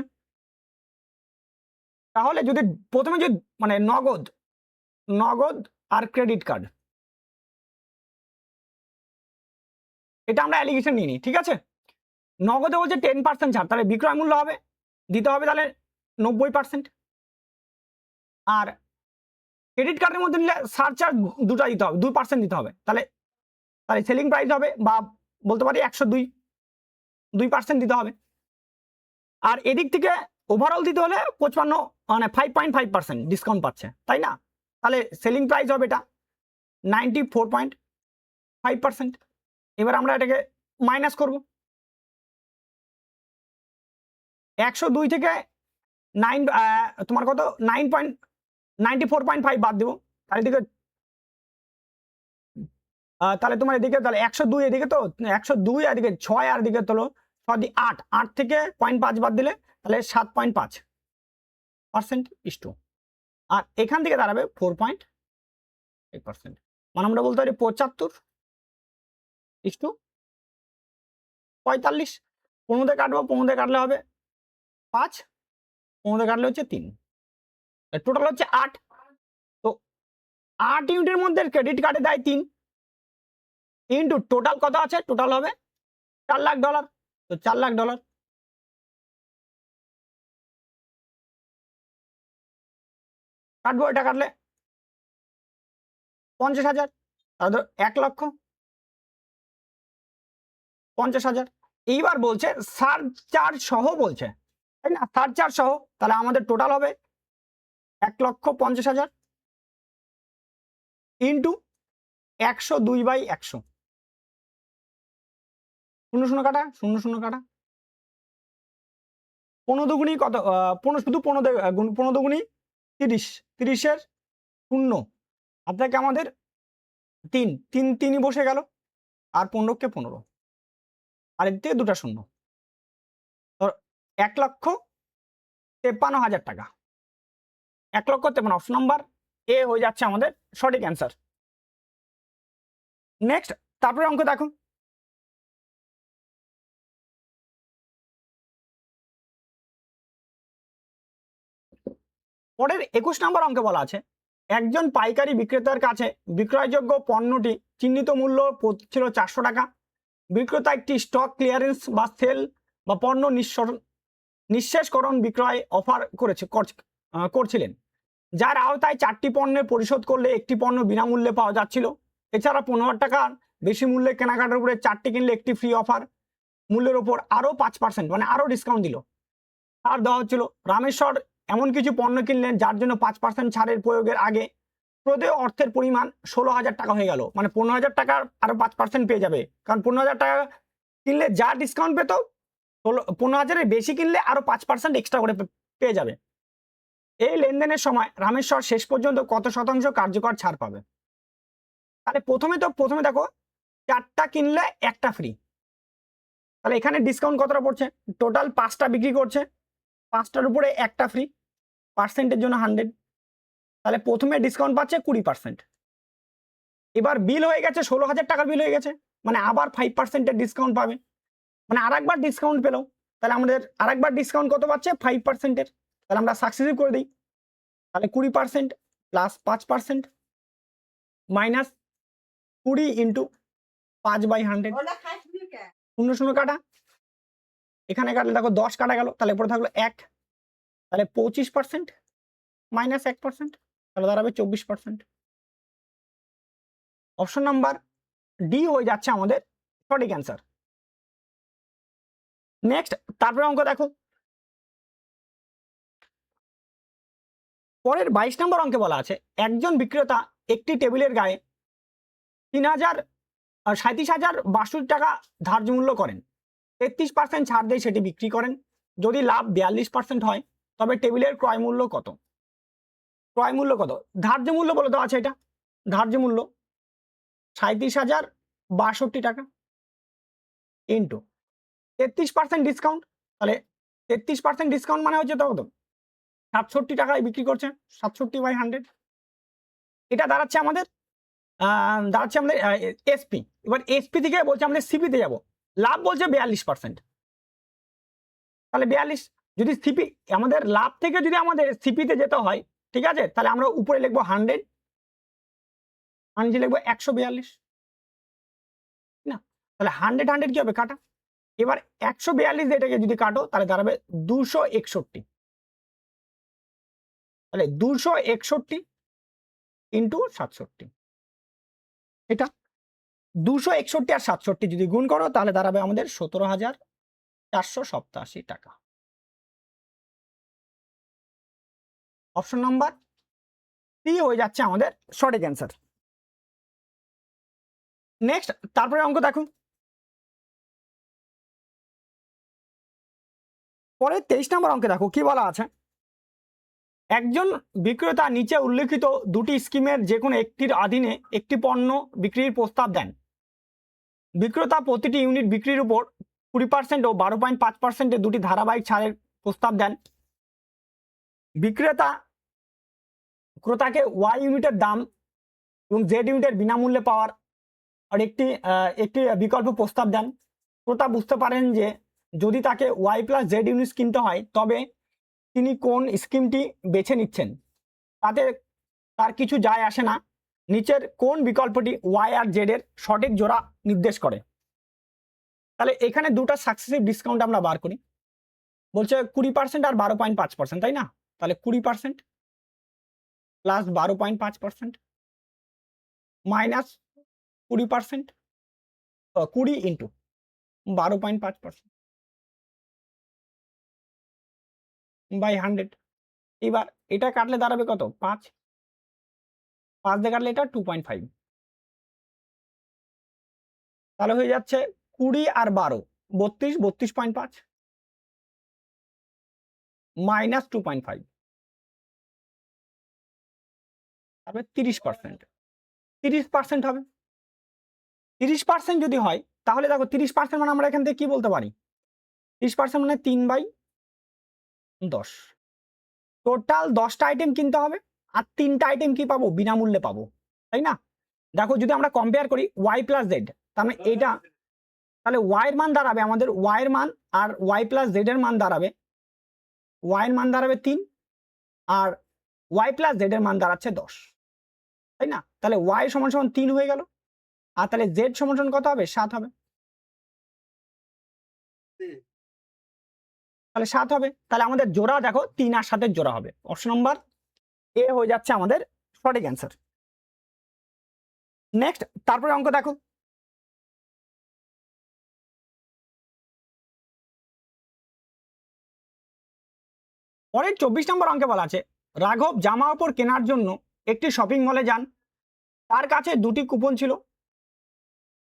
তাহলে যদি প্রথমে যদি মানে নগদ আর ক্রেডিট কার্ড, এটা আমরা অ্যালিগেশন নিয়ে নিই, ঠিক আছে। নগদে বলছে 10% ছাড়, তাহলে বিক্রয় মূল্য হবে দিতে হবে তাহলে 90%, আর ক্রেডিট কার্ডের মধ্যে নিলে সারচার্জ দুটা দিতে হবে, 2% দিতে হবে, তাহলে সেলিং প্রাইস হবে বা বলতে পারি 102% দিতে হবে। আর এদিক থেকে ওভারঅল দিতে হলে 55 মানে 5.5% ডিসকাউন্ট পাচ্ছে, তাই না? তাহলে সেলিং প্রাইস হবে এটা 94.5%। এবার আমরা এটাকে মাইনাস করব, 102 থেকে 9 তোমার কত 94.5 বাদ দেবো, তাহলে এদিকে তাহলে তোমার এদিকে তাহলে 102 এদিকে তো 102 আর এদিকে 6 আর এদিকে তোলো 6 দিয়ে 8 থেকে 0.5 বাদ দিলে তাহলে 7.5% ইস্টু, আর এখান থেকে দাঁড়াবে 4.8%, মানে আমরা বলতে পারি 75 ইস্টু 45। 15 দিয়ে কাটবো, 15 দিয়ে কাটলে হবে 5, 15 দিয়ে কাটলে হচ্ছে 3, টোটাল হচ্ছে 8। তো 8 ইউনিটের মধ্যে ক্রেডিট কার্ডে দেয় 3 ইন্টু টোটাল কত আছে, টোটাল হবে $4 লাখ। তো $4 লাখ কাটবো, এটা কাটলে 50,000, তাহলে 1,50,000। এইবার বলছে সারচার্জ সহ বলছে, তাই না? সারচার্জ সহ, তাহলে আমাদের টোটাল হবে 1,50,000 ইন্টু 102/100, 0 কাটা 0 কাটা, 15 দুগুণী কত, 15 শুধু 15 দুগুণী 30, 30-এর 0, আপনাকে আমাদের 3 বসে গেল, আর 15কে 15, আর এর থেকে 2টা 0, 1,53,000 টাকা। 1,53,000 অপশন নাম্বার এ হয়ে যাচ্ছে আমাদের সঠিক অ্যান্সার। নেক্সট, তারপরে অঙ্ক দেখো, পরের 21 নম্বর অঙ্কে বলা আছে একজন পাইকারি বিক্রেতার কাছে বিক্রয়যোগ্য পণ্যটি চিহ্নিত মূল্য ছিল 400 টাকা। বিক্রেতা একটি স্টক ক্লিয়ারেন্স বা সেল বা পণ্য নিঃশেষকরণ বিক্রয় অফার করছিলেন, যার আওতায় 4টি পণ্যের পরিশোধ করলে একটি পণ্য বিনামূল্যে পাওয়া যাচ্ছিল। এছাড়া 15,000 টাকার বেশি মূল্যে কেনাকাটার উপরে 4টি কিনলে একটি ফ্রি অফার মূল্যের ওপর আরো 5% মানে আরো ডিসকাউন্ট দিল, ছাড় দেওয়া হচ্ছিল। রামেশ্বর এমন কিছু পণ্য কিনলেন যার জন্য 5% ছাড়ের প্রয়োগের আগে প্রদেয় অর্থের পরিমাণ 16,000 টাকা হয়ে গেল, মানে 15,000 টাকার আরো 5% পেয়ে যাবে, কারণ 15,000 টাকা কিনলে যা ডিসকাউন্ট পেত 15,000-এর বেশি কিনলে আরো 5% এক্সট্রা করে পেয়ে যাবে। এই লেনদেনের সময় রামেশ্বর শেষ পর্যন্ত কত শতাংশ কার্যকর ছাড় পাবে? তাহলে প্রথমে দেখো 4টা কিনলে একটা ফ্রি, তাহলে এখানে ডিসকাউন্ট কতটা পড়ছে, টোটাল 5টা বিক্রি করছে, 5টার উপরে একটা ফ্রি, পার্সেন্টের জন্য 100, তাহলে প্রথমে ডিসকাউন্ট পাচ্ছে 20%। এবার বিল হয়ে গেছে 16,000 টাকার বিল হয়ে গেছে, মানে আবার 5%-এর ডিসকাউন্ট পাবে, মানে আরেকবার ডিসকাউন্ট পেলো, তাহলে আমাদের আরেকবার ডিসকাউন্ট কত পাচ্ছে 5%-এর, তাহলে আমরা সাকসেসিভ করে দিই, তাহলে 20% প্লাস 5% মাইনাস 20 ইন্টু 5/100, 0 কাটা, এখানে কাটলে দেখো 10 কাটা গেল, তাহলে পরে থাকলো 1, তাহলে 25% মাইনাস 1%, তাহলে দাঁড়াবে 24%। অপশন নাম্বার ডি হয়ে যাচ্ছে আমাদের সঠিক অ্যান্সার। নেক্সট, তারপরে অঙ্ক দেখো, পরের 22 নম্বর অঙ্কে বলা আছে একজন বিক্রেতা একটি টেবিলের গায়ে 37,062 টাকা ধার্য মূল্য করেন, 33% ছাড় দিয়ে সেটি বিক্রি করেন। যদি লাভ 42% হয় তবে টেবিলের ক্রয় মূল্য কত? ধার্য মূল্য বলে দেওয়া আছে, এটা ধার্য মূল্য 37,062 টাকা ইন্টু 33% ডিসকাউন্ট, তাহলে 33% ডিসকাউন্ট মানে হচ্ছে কত, 67 টাকায় বিক্রি করছে, 67/100, এটা দাঁড়াচ্ছে আমাদের এসপি। এবার এসপি থেকে বলছে আমাদের সিপিতে যাব, লাভ বলছে 42%, তাহলে 42 যদি সিপি আমাদের লাভ থেকে যদি আমাদের সিপিতে যেতে হয়, ঠিক আছে, তাহলে আমরা উপরে লিখবো 100, নিচে লিখবো 142 না, তাহলে 100 কি হবে কাটা। এবার 142 এটাকে যদি কাটো তাহলে দাঁড়াবে 261, তাহলে 261 ইন্টু 67, এটা 261 আর 67 যদি গুণ করো তাহলে দাঁড়াবে আমাদের 17,487 টাকা। অপশন নাম্বার সি হয়ে যাচ্ছে আমাদের সঠিক অ্যান্সার। নেক্সট তারপরে অঙ্ক দেখো, পরে 23 নম্বর অঙ্কে দেখো কি বলা আছে। একজন বিক্রেতা নিচে উল্লেখিত দুটি স্কিমের যে কোনো একটির অধীনে একটি পণ্য বিক্রির প্রস্তাব দেন। বিক্রেতা প্রতিটি ইউনিট বিক্রির উপর 20% ও 12.5% দুটি ধারাবাহিক ছাড়ের প্রস্তাব দেন। বিক্রেতা ক্রেতাকে ওয়াই ইউনিটের দাম এবং জেড ইউনিটের বিনামূল্যে পাওয়ার আর একটি বিকল্প প্রস্তাব দেন। ক্রেতা বুঝতে পারেন যে যদি তাকে ওয়াই প্লাস জেড ইউনিট কিনতে হয় তবে তিনি কোন স্কিমটি বেছে নিচ্ছেন তাতে তার কিছু যায় আসে না। নিচের কোন বিকল্পটি ওয়াই আর জেড এর সঠিক জোড়া নির্দেশ করে? তাহলে এখানে দুটো সাকসেসিভ ডিসকাউন্ট আমরা বার করি, বলছে 20% আর 12.5%, তাই না? তাহলে 20% প্লাস 12.5% মাইনাস 20%, 20 ইন্টু 12.5% বাই 100। এবার এটা কাটলে দাঁড়াবে কত? 5 দিয়ে কাটলে এটা 2.5, তাহলে হয়ে যাচ্ছে 20 আর 12 32.5 মাইনাস 2.5, তারপরে 30%। 30% হবে। 30% যদি হয় তাহলে দেখো 30% মানে আমরা এখান থেকে কি বলতে পারি? 30% মানে 3/10। টোটাল 10টা আইটেম কিনতে হবে আর 3টা আইটেম কি পাবো? বিনামূল্যে পাবো, তাই না? দেখো যদি আমরা কম্পেয়ার করি ওয়াই প্লাস জেড, তার মানে এটা, তাহলে ওয়াই এর মান দাঁড়াবে আমাদের, ওয়াই এর মান আর ওয়াই প্লাস জেড এর মান দাঁড়াবে, ওয়াই এর মান দাঁড়াবে 3 আর ওয়াই প্লাস জেড এর মান দাঁড়াচ্ছে 10, তাই না? তাহলে ওয়াই সমান সমান 3 হয়ে গেল, আর তাহলে জেড সমান সমান কত হবে? 7 হবে, তাহলে 7 হবে। তাহলে আমাদের জোড়া দেখো 3 আর 7 জোড়া হবে। অপশন নাম্বার এ হয়ে যাচ্ছে আমাদের সঠিক অ্যান্সার। নেক্সট তারপরে অঙ্ক দেখো, পরের 24 নম্বর অঙ্কে বলা আছে রাঘব জামা কাপড় কেনার জন্য একটি শপিং মলে যান। তার কাছে 2টি কুপন ছিল,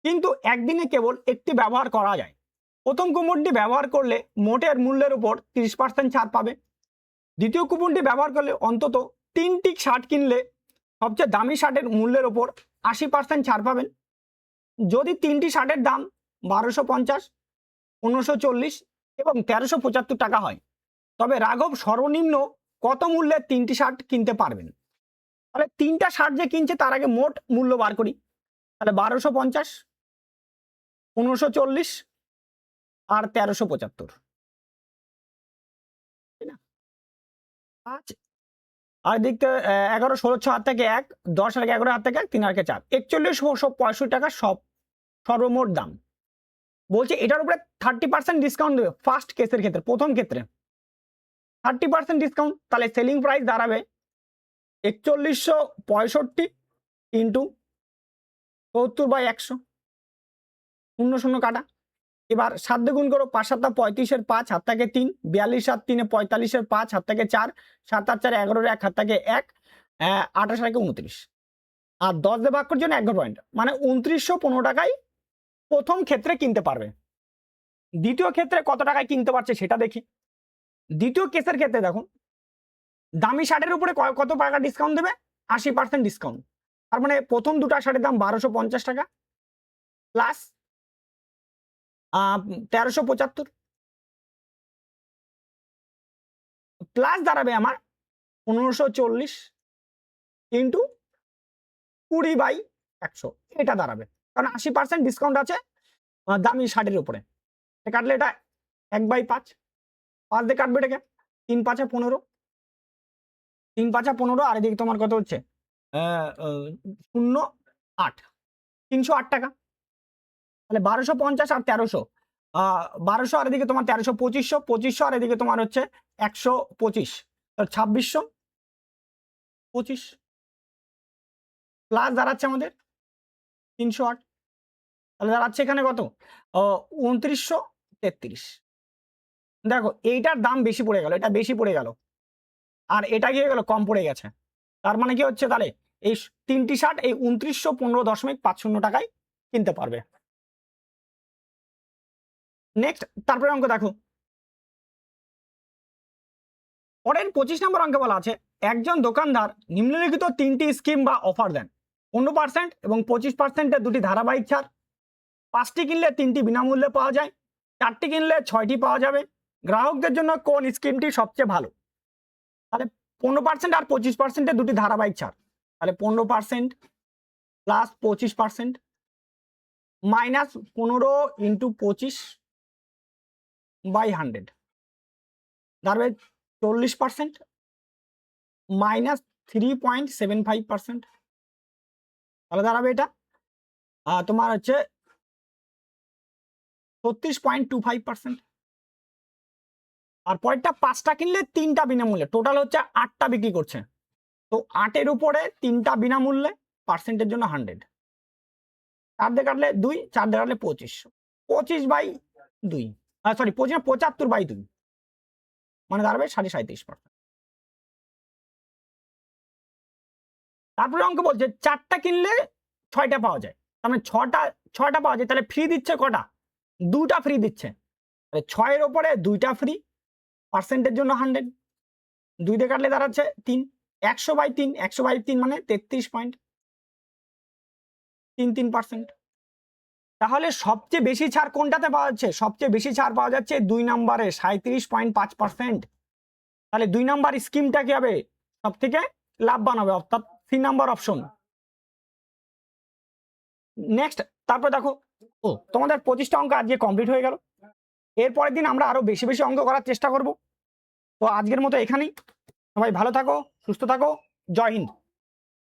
কিন্তু একদিনে কেবল একটি ব্যবহার করা যায়। প্রথম কুপনটি ব্যবহার করলে মোটের মূল্যের উপর 30% ছাড় পাবে। দ্বিতীয় কুপনটি ব্যবহার করলে অন্তত 3টি শার্ট কিনলে সবচেয়ে দামি শার্টের মূল্যের উপর 80% ছাড় পাবেন। যদি 3টি শার্টের দাম 1250, 1540 এবং 1375 টাকা হয় তবে রাঘব সর্বনিম্ন কত মূল্যের 3টি শার্ট কিনতে পারবেন? তাহলে 3টা শার্ট যে কিনছে তার আগে মোট মূল্য বার করি, তাহলে 1250, 1540 আর 1375, তাই না? 5 আর দিক থেকে 11, 16, 6 হাত থেকে 1, 10 আর 11 হাত থেকে 1, 3 আর 4, 4165 টাকা সব সর্বমোট দাম। বলছে এটার উপরে 30% ডিসকাউন্ট দেবে ফার্স্ট কেসের ক্ষেত্রে, প্রথম ক্ষেত্রে 30% ডিসকাউন্ট, তাহলে সেলিং প্রাইস দাঁড়াবে 4165 ইন্টু 70/100, 0 কাটা। এবার 7 দিয়ে গুণ করো, 5 7 35 এর 5 হাত থেকে 3, 42 7 3 45 এর 5 হাত থেকে 4, 7 8 4 11 1 হাত থেকে 1, 28 আর 29, আর 10 দিয়ে ভাগ করছে 11 পয়েন্ট, মানে 2915 টাকায় প্রথম ক্ষেত্রে কিনতে পারবে। দ্বিতীয় ক্ষেত্রে কত টাকায় কিনতে পারছে সেটা দেখি। দ্বিতীয় কেসের ক্ষেত্রে দেখুন দামি শার্টের উপরে কত টাকা ডিসকাউন্ট দেবে? 80% ডিসকাউন্ট। তার মানে প্রথম দুটো শার্টের দাম 1250 টাকা প্লাস 1375 প্লাস দাঁড়াবে আমার 1540 ইন্টু 20/100, এটা দাঁড়াবে, কারণ 80% ডিসকাউন্ট আছে দামি শার্টের উপরে। কাটলে এটা 1/5, 5 দিয়ে কাটবে এটাকে, 3 5 15, 3 5 15, আর এদিকে তোমার কত হচ্ছে 0 8, 308 টাকা। তাহলে 1250 আর 1300, 1200 আর এদিকে তোমার 1300, 2500, 2500 আর এদিকে তোমার হচ্ছে 125, 2625 প্লাস দাঁড়াচ্ছে আমাদের 308। তাহলে দাঁড়াচ্ছে এখানে কত 2933। দেখো এইটার দাম বেশি পড়ে গেল, এটা বেশি পড়ে গেল, আর এটা কি হয়ে গেল কম পড়ে গেছে। তার মানে কি হচ্ছে, তাহলে এই 3টি শার্ট এই 2915.50 টাকায় কিনতে পারবে। নেক্সট তারপরে অঙ্ক দেখো, পরের 25 নম্বর অঙ্কে বলা আছে একজন দোকানদার নিম্নলিখিত 3টি স্কিম বা অফার দেন, 15% এবং 25% দুটি ধারাবাহিক ছাড়, 5টি কিনলে 3টি বিনামূল্যে পাওয়া যায়, 4টি কিনলে 6টি পাওয়া যাবে। গ্রাহকদের জন্য কোন স্কিমটি সবচেয়ে ভালো? তাহলে 15% আর 25% দুটি ধারাবাহিক ছাড়, তাহলে 15% প্লাস 25% মাইনাস 15 ইন্টু 25 বাই 100 দাঁড়াবে 40% মাইনাস 3.75%, তাহলে দাঁড়াবে এটা তোমার হচ্ছে 36.25%। আর পরেরটা 5টা কিনলে 3টা বিনামূল্যে, টোটাল হচ্ছে 8টা বিক্রি করছে, তো 8-এর উপরে 3টা বিনামূল্যে, পার্সেন্টের জন্য 100, 4 দিয়ে কাটলে 2, 4 দিয়ে কাটলে 25, 25/2, সরি 75/2, মানে দাঁড়াবে 37.5%। তারপরে অঙ্ক বলছে 4টা কিনলে 6টা পাওয়া যায়, তার মানে 6টা পাওয়া যায়, তাহলে ফ্রি দিচ্ছে কটা? 2টা ফ্রি দিচ্ছে, তাহলে 6-এর উপরে 2টা ফ্রি, পার্সেন্টের জন্য 100, 2 দিয়ে কাটলে দাঁড়াচ্ছে 3, 100/3, 100/3 মানে 33.33%। তাহলে সবচেয়ে বেশি ছাড় কোনটাতে পাওয়া যাচ্ছে? সবচেয়ে বেশি ছাড় পাওয়া যাচ্ছে 2 নম্বরে 37.5%। তাহলে 2 নম্বর স্কিমটা কি হবে সব থেকে লাভবান হবে, অর্থাৎ 3 নম্বর অপশন। নেক্সট তারপর দেখো, তোমাদের 25টা অঙ্ক আজকে কমপ্লিট হয়ে গেল। এরপরের দিন আমরা আরো বেশি বেশি অঙ্ক করার চেষ্টা করব। তো আজকের মতো এখানেই, সবাই ভালো থাকো, সুস্থ থাকো, জয় হিন্দ।